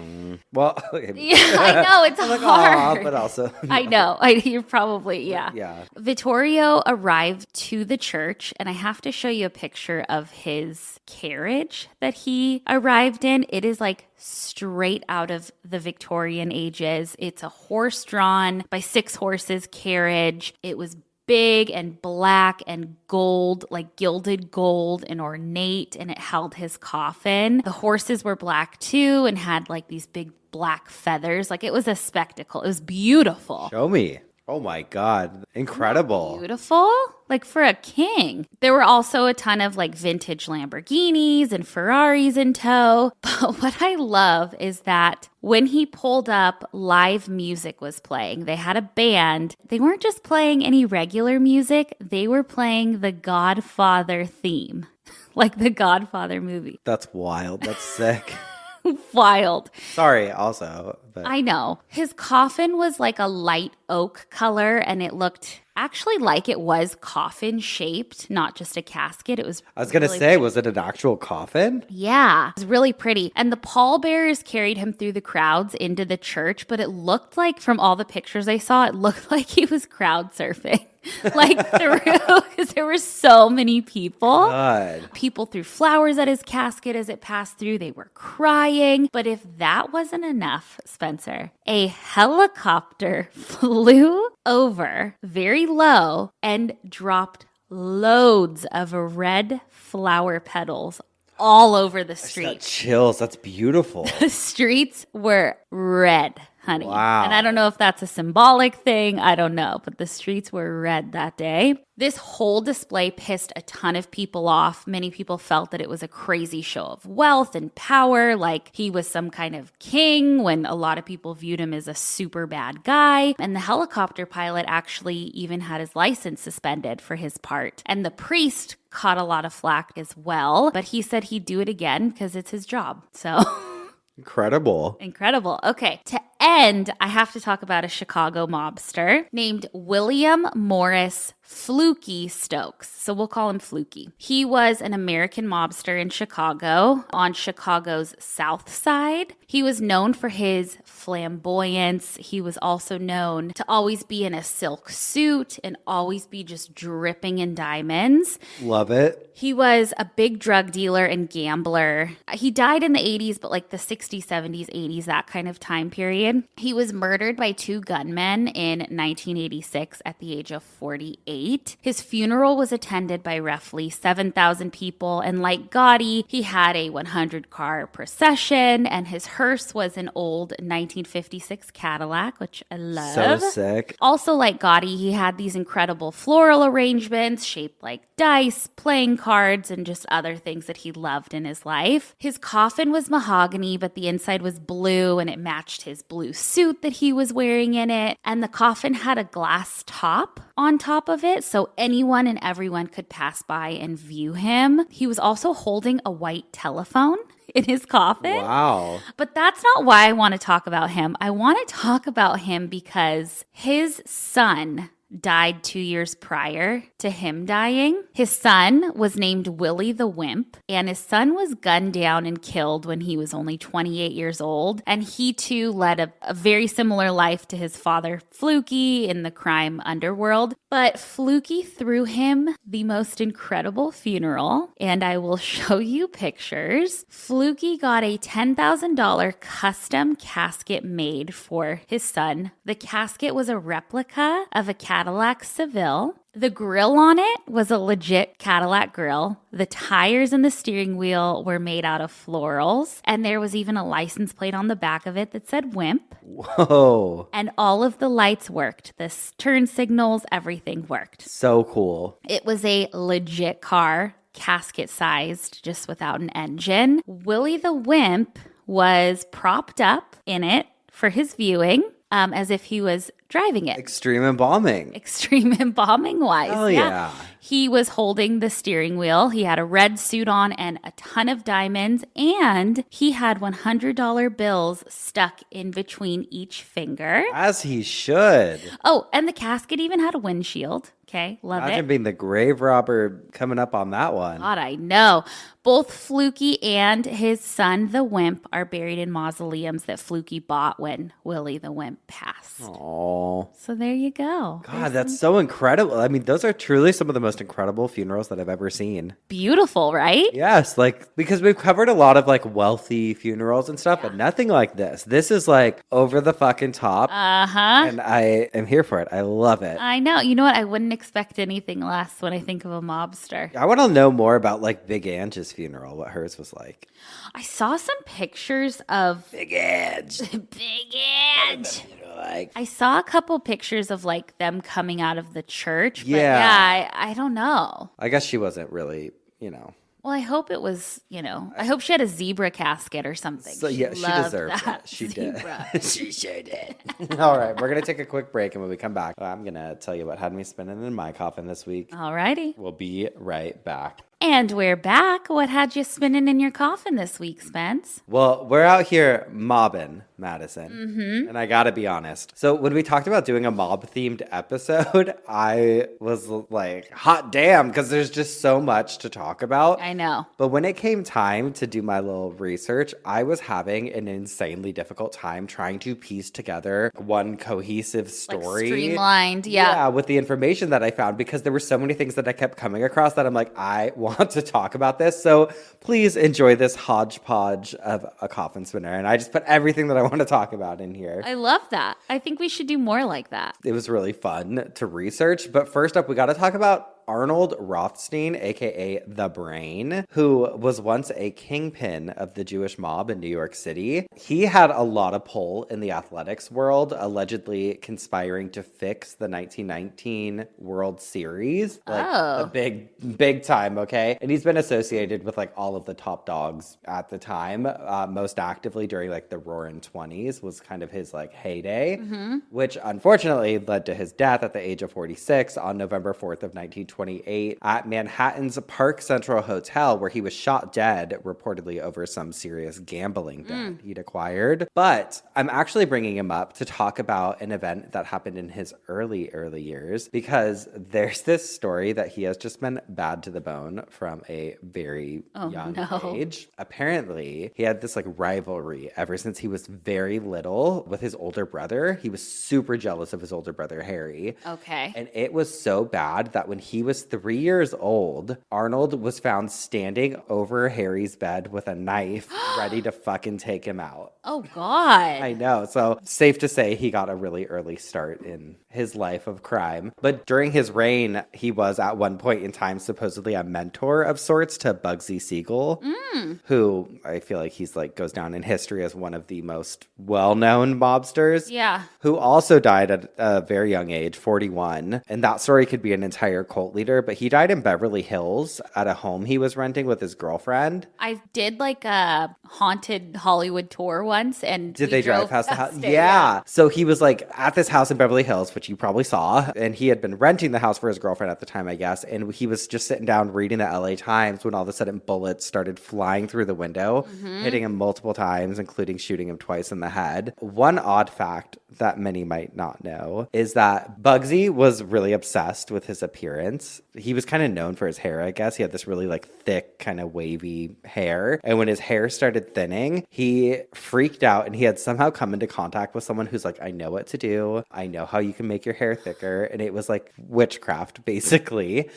Well, Yeah, I know, it's I'm like, hard. "Aw," but also, I know. You're probably, yeah. yeah. Vittorio arrived to the church, and I have to show you a picture of his carriage that he arrived in. It is like straight out of the Victorian ages. It's a horse-drawn by 6 horses carriage. It was big and black and gold, like gilded gold and ornate, and it held his coffin. The horses were black too and had like these big black feathers. Like it was a spectacle. It was beautiful. Show me. Oh my God. Incredible. Beautiful. Like for a king. There were also a ton of like vintage Lamborghinis and Ferraris in tow. But what I love is that when he pulled up, live music was playing. They had a band. They weren't just playing any regular music. They were playing the Godfather theme, like the Godfather movie. That's wild. That's sick. Wild. Sorry, also. But I know. His coffin was like a light oak color, and it looked actually like it was coffin shaped, not just a casket. It was I was going to really say, was it an actual coffin? Yeah, it was really pretty. And the pallbearers carried him through the crowds into the church, but it looked like, from all the pictures I saw, it looked like he was crowd surfing. Like through, because there were so many people. God. People threw flowers at his casket as it passed through. They were crying. But if that wasn't enough, Spencer, a helicopter flew over very low and dropped loads of red flower petals all over the Got street. chills. That's beautiful. The streets were red, honey. Wow. And I don't know if that's a symbolic thing. I don't know. But the streets were red that day. This whole display pissed a ton of people off. Many people felt that it was a crazy show of wealth and power, like he was some kind of king, when a lot of people viewed him as a super bad guy. And the helicopter pilot actually even had his license suspended for his part. And the priest caught a lot of flack as well, but he said he'd do it again because it's his job. So... Incredible. Incredible. Okay. To end, I have to talk about a Chicago mobster named William Morris Fluky Stokes. So we'll call him Fluky. He was an American mobster in Chicago on Chicago's South Side. He was known for his flamboyance. He was also known to always be in a silk suit and always be just dripping in diamonds. Love it. He was a big drug dealer and gambler. He died in the 80s, but like the 60s, 70s, 80s, that kind of time period. He was murdered by 2 gunmen in 1986 at the age of 48. His funeral was attended by roughly 7,000 people, and like Gotti, he had a 100-car procession, and his hearse was an old 1956 Cadillac, which I love. So sick. Also, like Gotti, he had these incredible floral arrangements shaped like dice, playing cards, and just other things that he loved in his life. His coffin was mahogany, but the inside was blue, and it matched his blue suit that he was wearing in it. And the coffin had a glass top on top of it, so anyone and everyone could pass by and view him. He was also holding a white telephone in his coffin. Wow. But that's not why I want to talk about him. I want to talk about him because his son died 2 years prior to him dying. His son was named Willie the Wimp, and his son was gunned down and killed when he was only 28 years old. And he too led a very similar life to his father, Fluky, in the crime underworld. But Fluky threw him the most incredible funeral, and I will show you pictures. Fluky got a $10,000 custom casket made for his son. The casket was a replica of a Cadillac Seville. The grill on it was a legit Cadillac grill. The tires and the steering wheel were made out of florals. And there was even a license plate on the back of it that said Wimp. Whoa. And all of the lights worked. The turn signals, everything worked. So cool. It was a legit car, casket sized, just without an engine. Willie the Wimp was propped up in it for his viewing, as if he was driving it. Extreme embalming. Extreme embalming wise. Oh, yeah. He was holding the steering wheel. He had a red suit on and a ton of diamonds, and he had $100 bills stuck in between each finger. As he should. Oh, and the casket even had a windshield. Okay, love Imagine it. being the grave robber coming up on that one. God, I know. Both Fluky and his son, the Wimp, are buried in mausoleums that Fluky bought when Willie the Wimp passed. Oh, So there you go. God, that's so incredible. I mean, those are truly some of the most incredible funerals that I've ever seen. Beautiful, right? Yes, like, because we've covered a lot of like wealthy funerals and stuff, but nothing like this. This is like over the fucking top. Uh-huh. And I am here for it. I love it. I know. You know what? I wouldn't expect anything less when I think of a mobster. I want to know more about like Big Ange's funeral, what hers was like. I saw some pictures of Big Ange. Big Ange. Like, I saw a couple pictures of like them coming out of the church. But Yeah. I don't know. I guess she wasn't really, you know. Well, I hope it was, I hope she had a zebra casket or something. So yeah, she loved deserved that it. She zebra. did. She sure did. All right, we're gonna take a quick break, and when we come back, I'm gonna tell you what had me spinning in my coffin this week. Alrighty. We'll be right back. And we're back. What had you spinning in your coffin this week, Spence? Well, we're out here mobbing, Madison. And I gotta be honest. So when we talked about doing a mob-themed episode, I was like, hot damn, because there's just so much to talk about. I know. But when it came time to do my little research, I was having an insanely difficult time trying to piece together one cohesive story. Like streamlined, yeah. With the information that I found, because there were so many things that I kept coming across that I'm like, I want to talk about this. So please enjoy this hodgepodge of a coffin spinner. And I just put everything that I want to talk about in here. I love that. I think we should do more like that. It was really fun to research. But first up, we got to talk about Arnold Rothstein, aka The Brain, who was once a kingpin of the Jewish mob in New York City. He had a lot of pull in the athletics world, allegedly conspiring to fix the 1919 World Series. Like the big time, okay? And he's been associated with like all of the top dogs at the time, most actively during like the Roaring 20s was kind of his like heyday, which unfortunately led to his death at the age of 46 on November 4th of 1928 at Manhattan's Park Central Hotel, where he was shot dead, reportedly over some serious gambling debt he'd acquired. But I'm actually bringing him up to talk about an event that happened in his early years, because there's this story that he has just been bad to the bone from a very young age. Apparently, he had this like rivalry ever since he was very little with his older brother. He was super jealous of his older brother, Harry. Okay. And it was so bad that when he was 3 years old, Arnold was found standing over Harry's bed with a knife, ready to fucking take him out. Oh, God. I know. So safe to say he got a really early start in his life of crime. But during his reign, he was at one point in time supposedly a mentor of sorts to Bugsy Siegel, who I feel like he's like goes down in history as one of the most well-known mobsters. Yeah. Who also died at a very young age, 41. And that story could be an entire cult leader, but he died in Beverly Hills at a home he was renting with his girlfriend. I did like a haunted Hollywood tour once, and Did we they drive drove past the house? it, Yeah. So he was like at this house in Beverly Hills, which you probably saw, and he had been renting the house for his girlfriend at the time, I guess. And he was just sitting down reading the LA Times when all of a sudden bullets started flying through the window, hitting him multiple times, including shooting him twice in the head. One odd fact that many might not know is that Bugsy was really obsessed with his appearance. He was kind of known for his hair, I guess. He had this really like thick, kind of wavy hair. And when his hair started thinning, he freaked out, and he had somehow come into contact with someone who's like, I know what to do. I know how you can make your hair thicker. And it was like witchcraft, basically.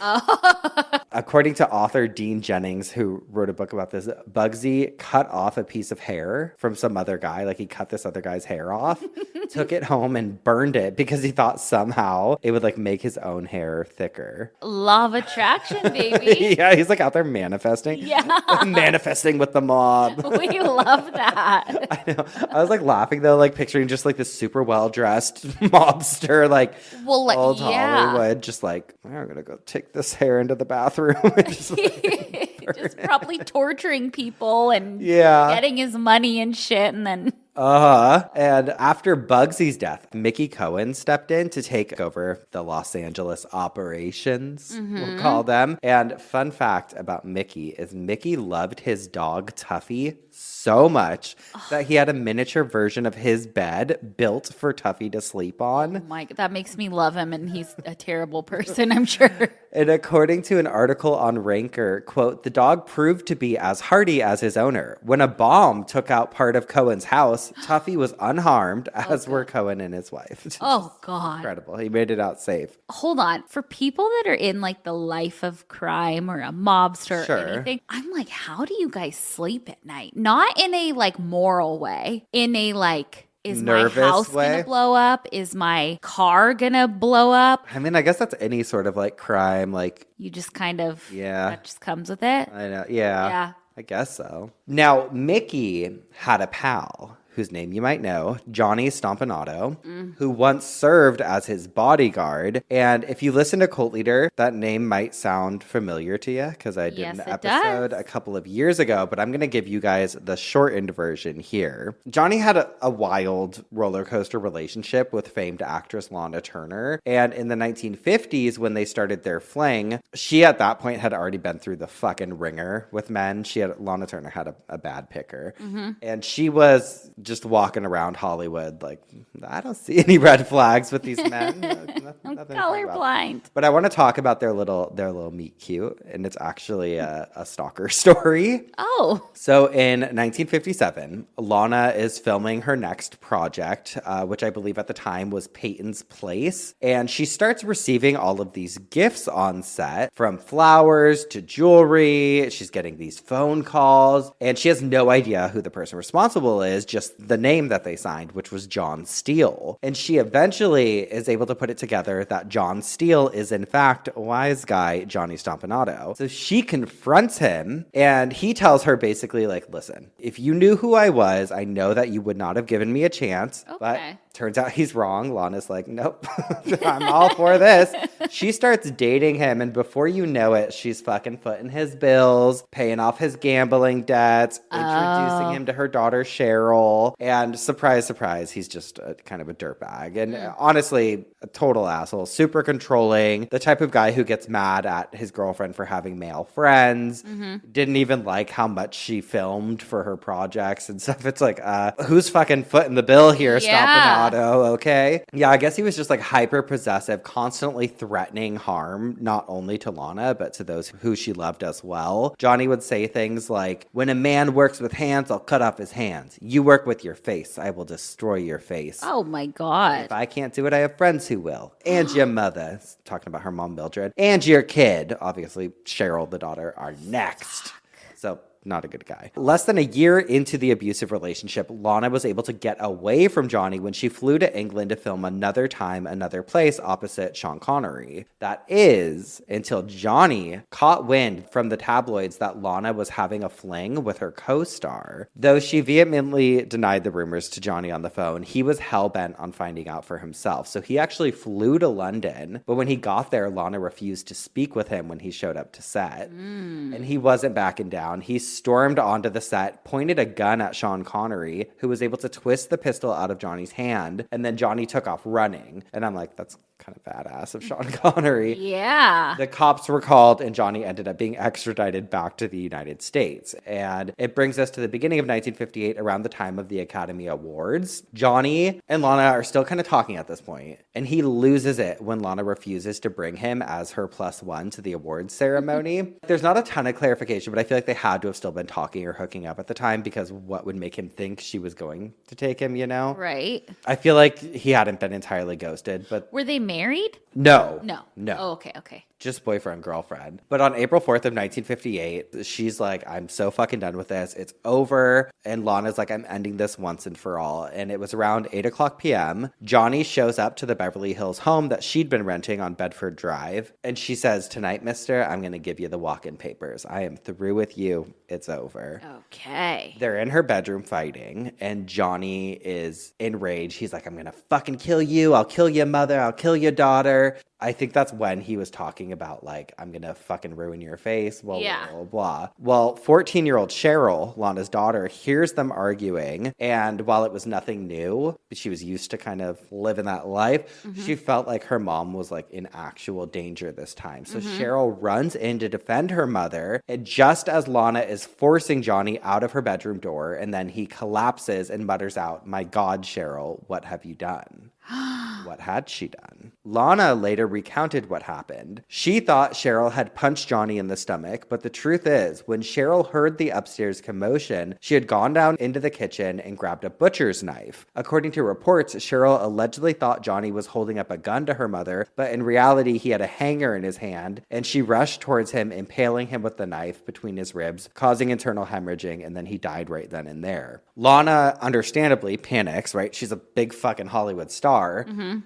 According to author Dean Jennings, who wrote a book about this, Bugsy cut off a piece of hair from some other guy. Like he cut this other guy's hair off, took it home and burned it because he thought somehow it would like make his own hair thicker. Law of attraction, baby. Yeah, he's like out there manifesting. Yeah. Manifesting with the mob. We love that. I know. I was like laughing though, like picturing just like this super well dressed mobster, like old Hollywood, just like, I'm gonna go take this hair into the bathroom. And just, like, just probably torturing people and Yeah. getting his money and shit, and then And after Bugsy's death, Mickey Cohen stepped in to take over the Los Angeles operations, we'll call them. And fun fact about Mickey is Mickey loved his dog Tuffy so much that he had a miniature version of his bed built for Tuffy to sleep on. Mike, that makes me love him, and he's a terrible person, I'm sure. And according to an article on Ranker, quote, the dog proved to be as hardy as his owner. When a bomb took out part of Cohen's house, Tuffy was unharmed, as were Cohen and his wife. Oh, God. Incredible. He made it out safe. Hold on. For people that are in like the life of crime or a mobster Sure. or anything, I'm like, how do you guys sleep at night? Not in a like moral way, in a like, is Nervous my house way? gonna blow up? Is my car gonna blow up? I mean, I guess that's any sort of like crime, like, You just kind of, Yeah. that just comes with it. I know. Yeah. Yeah. I guess so. Now, Mickey had a pal whose name you might know, Johnny Stompanato, who once served as his bodyguard. And if you listen to Cult Leader, that name might sound familiar to you because I did Yes, an it episode does. a couple of years ago, but I'm going to give you guys the shortened version here. Johnny had a wild roller coaster relationship with famed actress Lana Turner. And in the 1950s, when they started their fling, she at that point had already been through the fucking ringer with men. Lana Turner had a bad picker. And she was just walking around Hollywood like, I don't see any red flags with these men. I'm Nothing to talk about. colorblind. But I want to talk about their little meet cute, and it's actually a stalker story. Oh, So in 1957, Lana is filming her next project, which I believe at the time was Peyton's Place. And she starts receiving all of these gifts on set, from flowers to jewelry. She's getting these phone calls, and she has no idea who the person responsible is, just the name that they signed, which was John Steele. And she eventually is able to put it together that John Steele is in fact wise guy Johnny Stompanato. So she confronts him, and he tells her basically like, listen, if you knew who I was, I know that you would not have given me a chance. But Okay. turns out he's wrong. Lana's like, nope, I'm all for this. She starts dating him, and before you know it, she's fucking footing his bills, paying off his gambling debts, introducing him to her daughter Cheryl, and surprise, surprise, he's just kind of a dirtbag. And honestly, a total asshole, super controlling, the type of guy who gets mad at his girlfriend for having male friends, didn't even like how much she filmed for her projects and stuff. It's like, who's fucking footing the bill here, Yeah. Stompanato, okay? Yeah, I guess he was just like hyper possessive, constantly threatening harm, not only to Lana, but to those who she loved as well. Johnny would say things like, when a man works with hands, I'll cut off his hands. You work with your face, I will destroy your face. oh my God. If I can't do it, I have friends who will. And your mother, talking about her mom, Mildred, and your kid, obviously Cheryl, the daughter, are next. So not a good guy. Less than a year into the abusive relationship, Lana was able to get away from Johnny when she flew to England to film Another Time, Another Place opposite Sean Connery. That is until Johnny caught wind from the tabloids that Lana was having a fling with her co-star. Though she vehemently denied the rumors to Johnny on the phone, he was hell-bent on finding out for himself. So he actually flew to London, but when he got there, Lana refused to speak with him when he showed up to set. And he wasn't backing down. He stormed onto the set, pointed a gun at Sean Connery, who was able to twist the pistol out of Johnny's hand, and then Johnny took off running. And I'm like, that's kind of badass of Sean Connery. Yeah. The cops were called, and Johnny ended up being extradited back to the United States. And it brings us to the beginning of 1958, around the time of the Academy Awards. Johnny and Lana are still kind of talking at this point, and he loses it when Lana refuses to bring him as her +1 to the awards ceremony. There's not a ton of clarification, but I feel like they had to have still been talking or hooking up at the time, because what would make him think she was going to take him, you know? Right. I feel like he hadn't been entirely ghosted, but Were they married? no. No. No. Oh, okay, okay. Just boyfriend, girlfriend. But on April 4th of 1958, she's like, I'm so fucking done with this. It's over. And Lana's like, I'm ending this once and for all. And it was around 8 o'clock p.m. Johnny shows up to the Beverly Hills home that she'd been renting on Bedford Drive. And she says, tonight, mister, I'm going to give you the walk-in papers. I am through with you. It's over. Okay. They're in her bedroom fighting, and Johnny is enraged. He's like, I'm going to fucking kill you. I'll kill your mother. I'll kill your daughter. I think that's when he was talking about, like, I'm going to fucking ruin your face, blah, Yeah. blah, blah, blah. Well, 14-year-old Cheryl, Lana's daughter, hears them arguing. And while it was nothing new, she was used to kind of living that life. She felt like her mom was, like, in actual danger this time. So Cheryl runs in to defend her mother. And just as Lana is forcing Johnny out of her bedroom door, and then he collapses and mutters out, "My God, Cheryl, what have you done?" What had she done? Lana later recounted what happened. She thought Cheryl had punched Johnny in the stomach, but the truth is, when Cheryl heard the upstairs commotion, she had gone down into the kitchen and grabbed a butcher's knife. According to reports, Cheryl allegedly thought Johnny was holding up a gun to her mother, but in reality, he had a hanger in his hand, and she rushed towards him, impaling him with the knife between his ribs, causing internal hemorrhaging, and then he died right then and there. Lana, understandably, panics, right? She's a big fucking Hollywood star.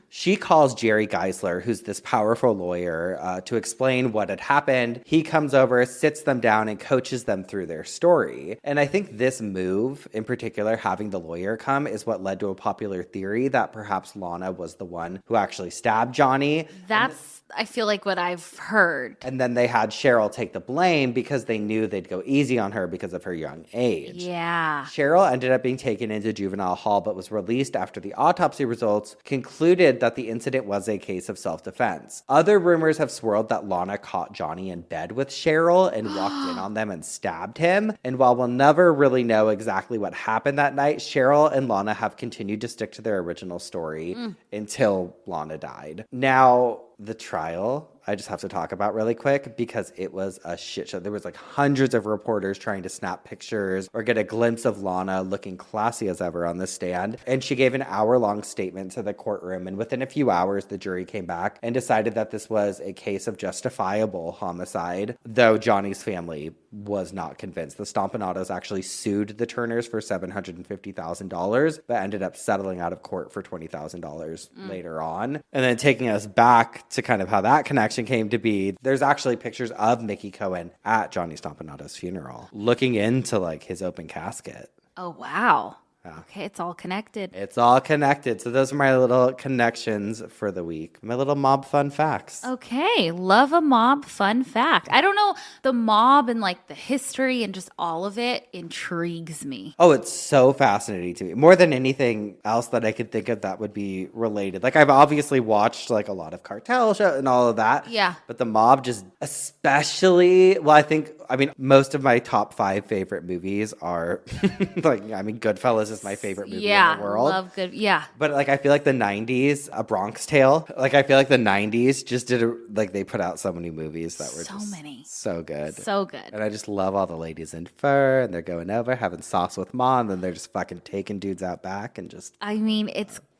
She calls Jerry Geisler, who's this powerful lawyer, to explain what had happened. He comes over, sits them down, and coaches them through their story. And I think this move, in particular, having the lawyer come, is what led to a popular theory that perhaps Lana was the one who actually stabbed Johnny. That's, I feel like, what I've heard. And then they had Cheryl take the blame because they knew they'd go easy on her because of her young age. Yeah. Cheryl ended up being taken into juvenile hall, but was released after the autopsy results concluded that the incident was a case of self-defense. Other rumors have swirled that Lana caught Johnny in bed with Cheryl and walked in on them and stabbed him. And while we'll never really know exactly what happened that night, Cheryl and Lana have continued to stick to their original story until Lana died. Now, the trial, I just have to talk about really quick because it was a shit show. There was like hundreds of reporters trying to snap pictures or get a glimpse of Lana looking classy as ever on the stand. And she gave an hour-long statement to the courtroom. And within a few hours, the jury came back and decided that this was a case of justifiable homicide, though Johnny's family was not convinced. The Stompanatos actually sued the Turners for $750,000, but ended up settling out of court for $20,000 later on. And then taking us back to kind of how that connection came to be, there's actually pictures of Mickey Cohen at Johnny Stompanato's funeral, looking into like his open casket. Oh, wow. Yeah. Okay, it's all connected. It's all connected. So those are my little connections for the week. My little mob fun facts. Okay, love a mob fun fact. I don't know, the mob and like the history and just all of it intrigues me. Oh, it's so fascinating to me. More than anything else that I could think of that would be related. Like I've obviously watched like a lot of cartel shows and all of that. Yeah. But the mob just especially, well, I mean, most of my top 5 favorite movies are Goodfellas is my favorite movie in the world. Love good. Yeah. But like I feel like the 90s, A Bronx Tale, like I feel like the 90s just they put out so many movies that were So just many. so good. So good. And I just love all the ladies in fur and they're going over having sauce with Ma and then they're just fucking taking dudes out back and just. I mean,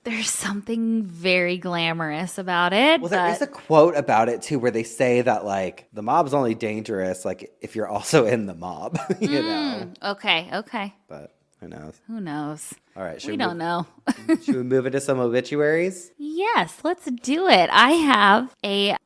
there's something very glamorous about it. Well, there is a quote about it too where they say that like the mob's only dangerous like if you're also in the mob, you know. Okay. But who knows? Who knows? All right, We don't know. should we move into some obituaries? Yes, let's do it. I have a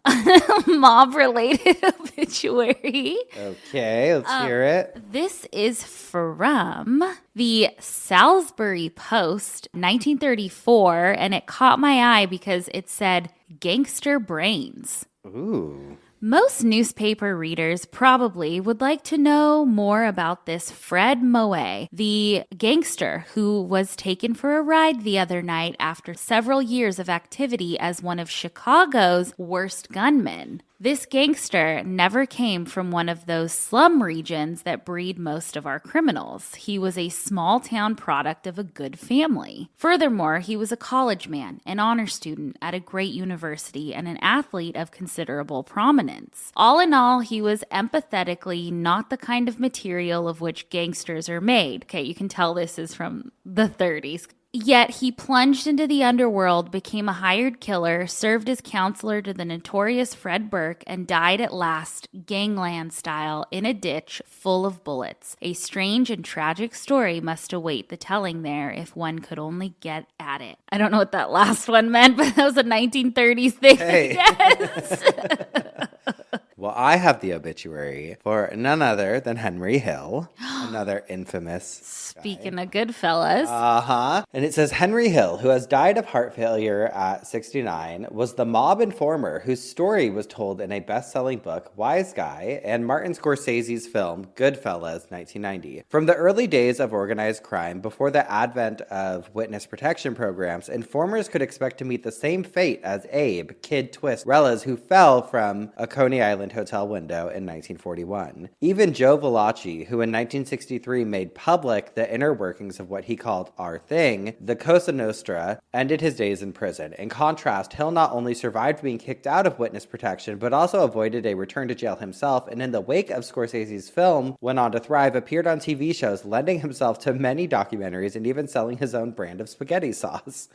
mob-related obituary. Okay, let's hear it. This is from the Salisbury Post, 1934, and it caught my eye because it said gangster brains. Ooh. Most newspaper readers probably would like to know more about this Fred Moe, the gangster who was taken for a ride the other night after several years of activity as one of Chicago's worst gunmen. This gangster never came from one of those slum regions that breed most of our criminals. He was a small town product of a good family. Furthermore, he was a college man, an honor student at a great university, and an athlete of considerable prominence. All in all, he was empathetically not the kind of material of which gangsters are made. Okay, you can tell this is from the 30s. Yet he plunged into the underworld, became a hired killer, served as counselor to the notorious Fred Burke, and died at last, gangland style, in a ditch full of bullets. A strange and tragic story must await the telling there if one could only get at it. I don't know what that last one meant, but that was a 1930s thing. Hey. Yes. Well, I have the obituary for none other than Henry Hill, another infamous Speaking of Goodfellas. Uh-huh. And it says, Henry Hill, who has died of heart failure at 69, was the mob informer whose story was told in a best-selling book, Wise Guy, and Martin Scorsese's film, Goodfellas, 1990. From the early days of organized crime, before the advent of witness protection programs, informers could expect to meet the same fate as Abe, Kid Twist, Reyes, who fell from a Coney Island hotel window in 1941. Even Joe Valachi, who in 1963 made public the inner workings of what he called our thing, the Cosa Nostra, ended his days in prison. In contrast, Hill not only survived being kicked out of witness protection, but also avoided a return to jail himself, and in the wake of Scorsese's film, went on to thrive, appeared on TV shows, lending himself to many documentaries, and even selling his own brand of spaghetti sauce.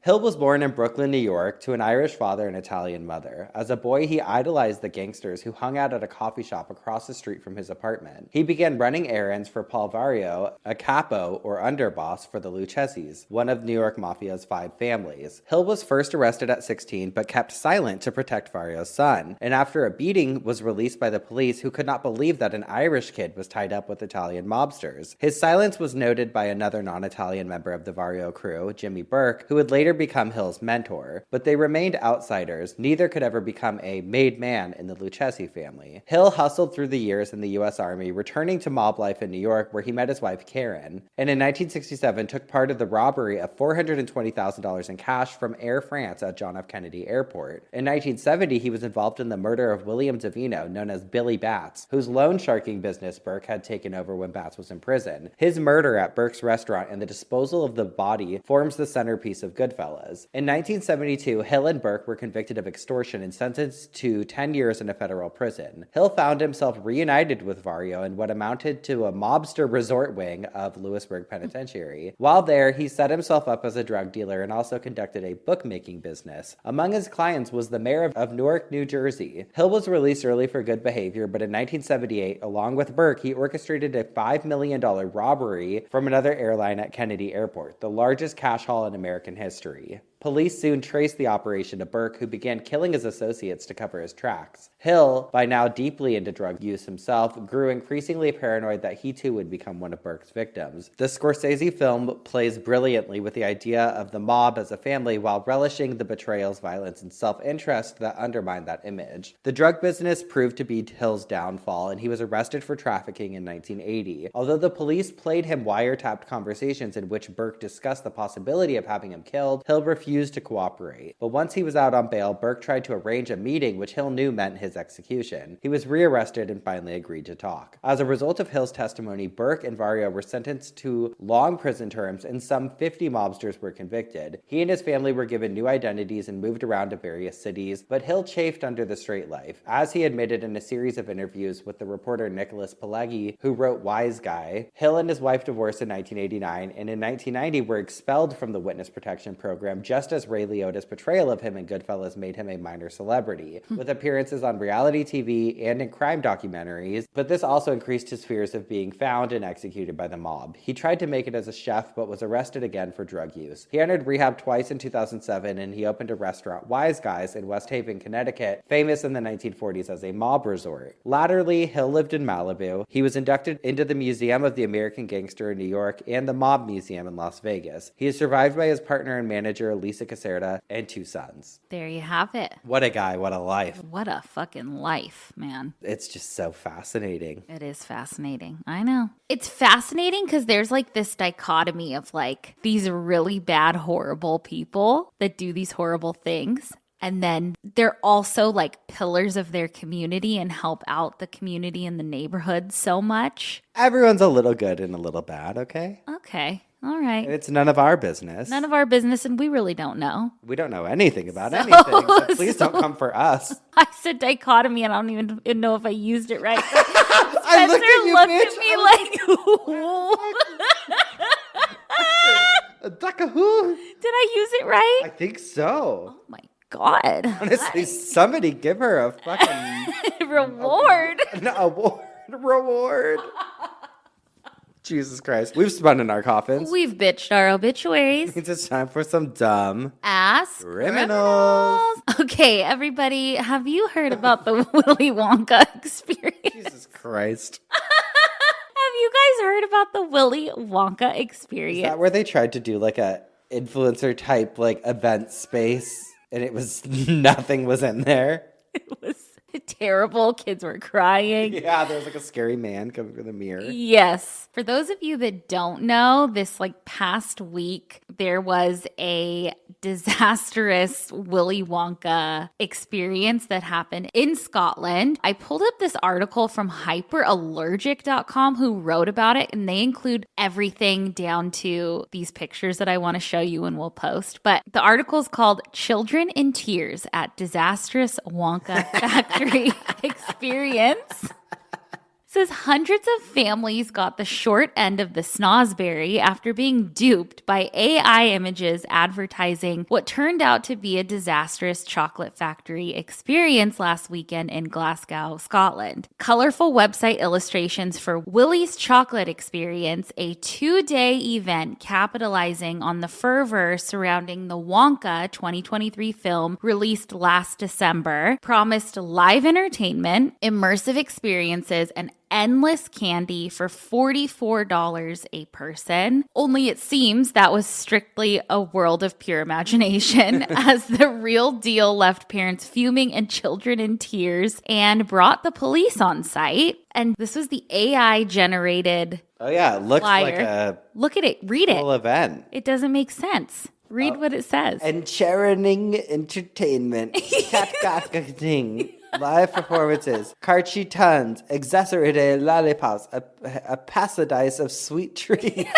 Hill was born in Brooklyn, New York, to an Irish father and Italian mother. As a boy, he idolized the gangsters who hung out at a coffee shop across the street from his apartment. He began running errands for Paul Vario, a capo or underboss for the Lucchese's, one of New York Mafia's 5 families. Hill was first arrested at 16, but kept silent to protect Vario's son, and after a beating was released by the police, who could not believe that an Irish kid was tied up with Italian mobsters. His silence was noted by another non-Italian member of the Vario crew, Jimmy Burke, who would later become Hill's mentor, but they remained outsiders. Neither could ever become a made man in the Lucchese family. Hill hustled through the years in the U.S. Army, returning to mob life in New York, where he met his wife Karen, and in 1967 took part of the robbery of $420,000 in cash from Air France at John F. Kennedy Airport. In 1970, he was involved in the murder of William Davino, known as Billy Bats, whose loan sharking business Burke had taken over when Bats was in prison. His murder at Burke's restaurant and the disposal of the body forms the centerpiece of Goodfellas. In 1972, Hill and Burke were convicted of extortion and sentenced to 10 years in a federal prison. Hill found himself reunited with Vario in what amounted to a mobster resort wing of Lewisburg Penitentiary. While there, he set himself up as a drug dealer and also conducted a bookmaking business. Among his clients was the mayor of Newark, New Jersey. Hill was released early for good behavior, but in 1978, along with Burke, he orchestrated a $5 million robbery from another airline at Kennedy Airport, the largest cash haul in American history. Police soon traced the operation to Burke, who began killing his associates to cover his tracks. Hill, by now deeply into drug use himself, grew increasingly paranoid that he too would become one of Burke's victims. The Scorsese film plays brilliantly with the idea of the mob as a family while relishing the betrayals, violence, and self-interest that undermine that image. The drug business proved to be Hill's downfall, and he was arrested for trafficking in 1980. Although the police played him wiretapped conversations in which Burke discussed the possibility of having him killed, Hill refused to cooperate. But once he was out on bail, Burke tried to arrange a meeting which Hill knew meant his execution. He was rearrested and finally agreed to talk. As a result of Hill's testimony, Burke and Vario were sentenced to long prison terms and some 50 mobsters were convicted. He and his family were given new identities and moved around to various cities, but Hill chafed under the straight life. As he admitted in a series of interviews with the reporter Nicholas Pileggi, who wrote Wise Guy, Hill and his wife divorced in 1989 and in 1990 were expelled from the witness protection program just as Ray Liotta's portrayal of him in Goodfellas made him a minor celebrity, with appearances on reality TV and in crime documentaries, but this also increased his fears of being found and executed by the mob. He tried to make it as a chef, but was arrested again for drug use. He entered rehab twice in 2007, and he opened a restaurant, Wise Guys, in West Haven, Connecticut, famous in the 1940s as a mob resort. Latterly, Hill lived in Malibu. He was inducted into the Museum of the American Gangster in New York and the Mob Museum in Las Vegas. He is survived by his partner and manager, Lisa Caserta, and 2 sons. There you have it. What a guy, what a life. What a fucking life, man. It's just so fascinating. It is fascinating. I know. It's fascinating because there's like this dichotomy of like these really bad, horrible people that do these horrible things. And then they're also like pillars of their community and help out the community and the neighborhood so much. Everyone's a little good and a little bad, okay? Okay. All right. It's none of our business. None of our business, and we really don't know. We don't know anything about anything, so please don't come for us. I said dichotomy, and I don't even know if I used it right. I looked at you, At me like, Duckahoo. Did I use it right? I think so. Oh my God. Honestly, somebody give her a fucking Reward. an award. Reward. Jesus Christ. We've spun in our coffins. We've bitched our obituaries. It's time for some dumb Ass criminals. Okay, everybody, have you heard about the Willy Wonka experience? Jesus Christ. Have you guys heard about the Willy Wonka experience? Is that where they tried to do like a influencer type like event space and it was nothing was in there? It was terrible. Kids were crying. Yeah, there was like a scary man coming from the mirror. Yes. For those of you that don't know, this like past week, there was a disastrous Willy Wonka experience that happened in Scotland. I pulled up this article from hyperallergic.com who wrote about it, and they include everything down to these pictures that I want to show you and we'll post. But the article is called Children in Tears at Disastrous Wonka Factory Experience. Says hundreds of families got the short end of the snozberry after being duped by AI images advertising what turned out to be a disastrous chocolate factory experience last weekend in Glasgow, Scotland. Colorful website illustrations for Willy's Chocolate Experience, a 2-day event capitalizing on the fervor surrounding the Wonka 2023 film released last December, promised live entertainment, immersive experiences, and endless candy for $44 a person. Only it seems that was strictly a world of pure imagination, as the real deal left parents fuming and children in tears and brought the police on site. And this was the AI generated Oh yeah, it looks flyer. like a Look at it. Read it. full event. It doesn't make sense. Read what it says. And Cherining Entertainment, Cat live performances, Carchi Tons, Exaggerated Lollipops, a paradise of sweet treats.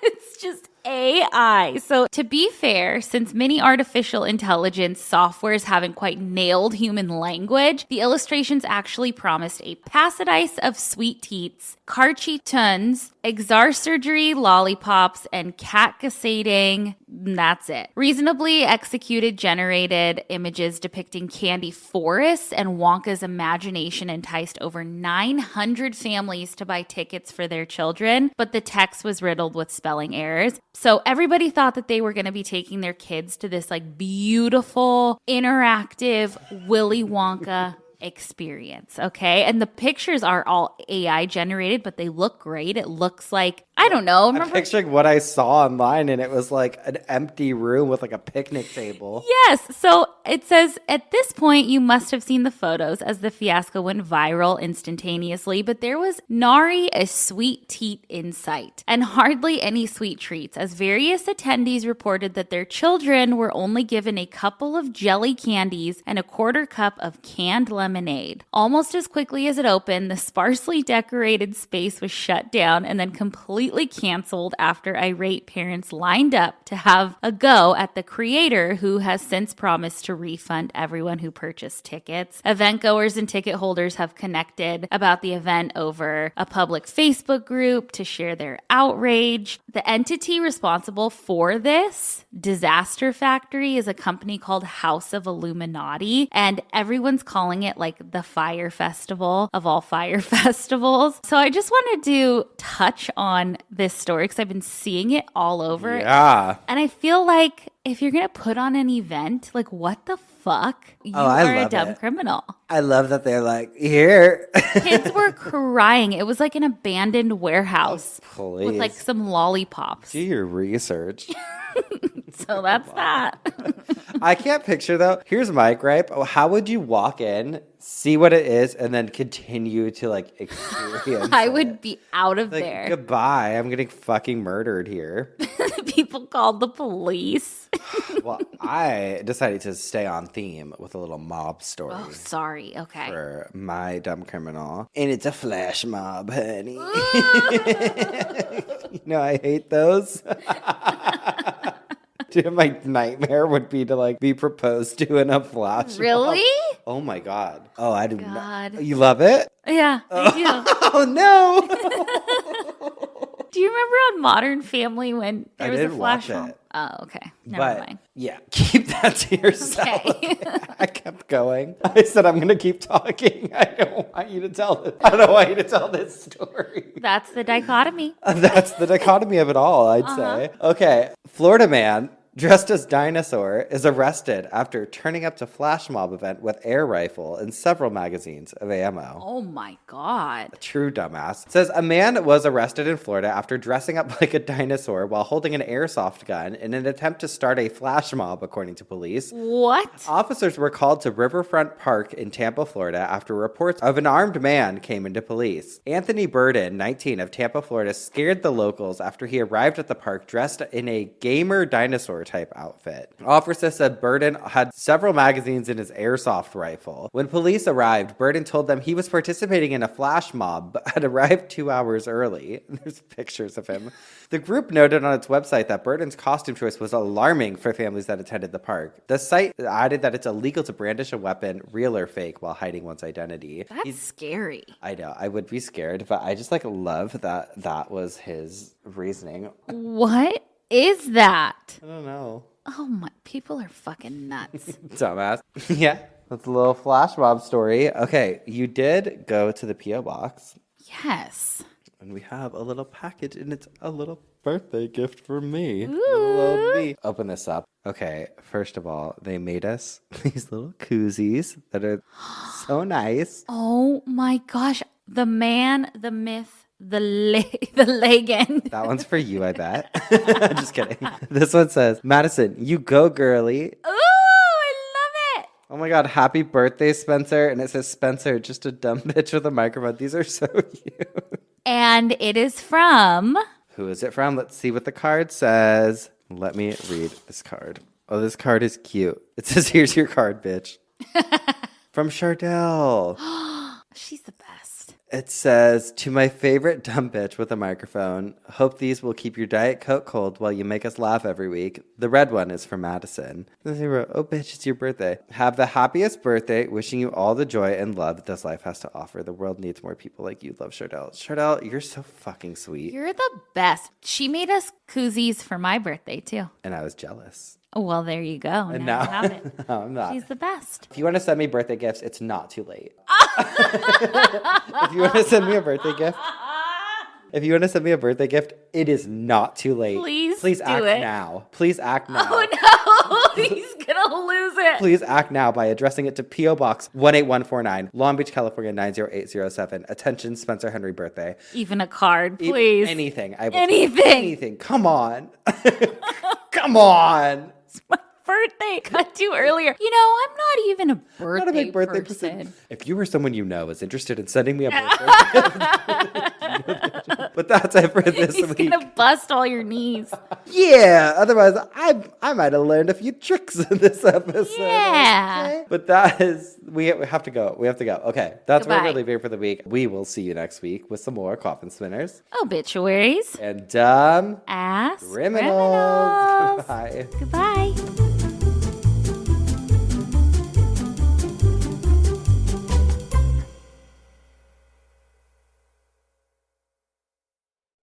It's just AI. So to be fair, since many artificial intelligence softwares haven't quite nailed human language, the illustrations actually promised a paradise of sweet teats, Carchi Tons, exarsurgery lollipops, and cat cassading. That's it. Reasonably executed generated images depicting candy forests and Wonka's imagination enticed over 900 families to buy tickets for their children, but the text was riddled with spelling errors. So everybody thought that they were going to be taking their kids to this like beautiful, interactive Willy Wonka experience, okay? And the pictures are all AI generated, but they look great. It looks like, I don't know. I'm picturing what I saw online and it was like an empty room with like a picnic table. Yes. So it says, at this point, you must have seen the photos as the fiasco went viral instantaneously, but there was nary a sweet teat in sight and hardly any sweet treats, as various attendees reported that their children were only given a couple of jelly candies and a quarter cup of canned lemonade. Almost as quickly as it opened, the sparsely decorated space was shut down and then completely canceled after irate parents lined up to have a go at the creator, who has since promised to refund everyone who purchased tickets. Event goers and ticket holders have connected about the event over a public Facebook group to share their outrage. The entity responsible for this disaster factory is a company called House of Illuminati, and everyone's calling it like the Fire Festival of all fire festivals. So I just wanted to touch on this story because I've been seeing it all over. Yeah. And I feel like if you're going to put on an event, like what the fuck? You are a dumb criminal. I love that they're like, here. Kids were crying. It was like an abandoned warehouse with like some lollipops. Do your research. So that's that. I can't picture though. Here's my gripe. Oh, how would you walk in, see what it is, and then continue to like experience I it? would be out of Like, there. goodbye. I'm getting fucking murdered here. People called the police. Well, I decided to stay on theme with a little mob story. Oh, sorry. Okay. For my dumb criminal. And it's a flash mob, honey. You know, I hate those. Dude, my nightmare would be to like be proposed to in a flash Really? mob. Oh my God. Oh, I do God. not. You love it? Yeah, I do. Oh no. Do you remember on Modern Family when there was a flash watch mob? it. Oh, okay. Never mind. Yeah, keep that to yourself. Okay. I kept going. I said I'm gonna keep talking. I don't want you to tell this. I don't want you to tell this story. That's the dichotomy. That's the dichotomy of it all, I'd say. Okay, Florida man dressed as dinosaur is arrested after turning up to flash mob event with air rifle and several magazines of ammo. Oh my God. A true dumbass. Says a man was arrested in Florida after dressing up like a dinosaur while holding an airsoft gun in an attempt to start a flash mob, according to police. What? Officers were called to Riverfront Park in Tampa, Florida, after reports of an armed man came into police. Anthony Burden, 19, of Tampa, Florida, scared the locals after he arrived at the park dressed in a gamer dinosaur type outfit. Officers said Burden had several magazines in his airsoft rifle. When police arrived, Burden told them he was participating in a flash mob but had arrived 2 hours early. There's pictures of him. The group noted on its website that Burden's costume choice was alarming for families that attended the park. The site added that it's illegal to brandish a weapon, real or fake, while hiding one's identity. That's scary. I know, I would be scared, but I just love that that was his reasoning. What is that? I don't know. Oh my, people are fucking nuts. Dumbass. Yeah, that's a little flash mob story. Okay, you did go to the P.O. box. Yes. And we have a little package, and it's a little birthday gift for me. Ooh. Love me. Open this up. Okay, first of all, they made us these little koozies that are so nice. Oh my gosh. The man, the myth, the legend. That one's for you, I bet. Just kidding. This one says, Madison, you go, girly. Ooh, I love it. Oh my God, happy birthday, Spencer. And it says, Spencer, just a dumb bitch with a microphone. These are so cute. And it is from... Who is it from? Let's see what the card says. Let me read this card. Oh, this card is cute. It says, here's your card, bitch. From Chardell. She's the best. It says, to my favorite dumb bitch with a microphone, hope these will keep your Diet Coke cold while you make us laugh every week. The red one is for Madison. Then they wrote, oh bitch, it's your birthday. Have the happiest birthday, wishing you all the joy and love this life has to offer. The world needs more people like you. Love, Chardell. Chardell, you're so fucking sweet. You're the best. She made us koozies for my birthday, too. And I was jealous. Well, there you go. And Now now you have it. no, I'm not. She's the best. If you want to send me birthday gifts, it's not too late. If you want to send me a birthday gift, it is not too late. Please do act it. now. Please act now. Oh no, he's gonna lose it. Please act now by addressing it to P.O. Box 18149, Long Beach, California 90807. Attention, Spencer Henry birthday. Even a card, please. Anything. I will Anything. Come on. Come on. It's my birthday. Got to earlier. You know, I'm not even a birthday, Not a big birthday person. If you or someone you know is interested in sending me a birthday gift, but that's it for this He's week. gonna bust all your knees. Yeah. Otherwise, I might have learned a few tricks in this episode. Yeah. Okay? But that is we have to go. We have to go. Okay. That's where Goodbye. we're leaving for the week. We will see you next week with some more coffin spinners Obituaries. and dumb Ass criminals. criminals. Goodbye. Goodbye.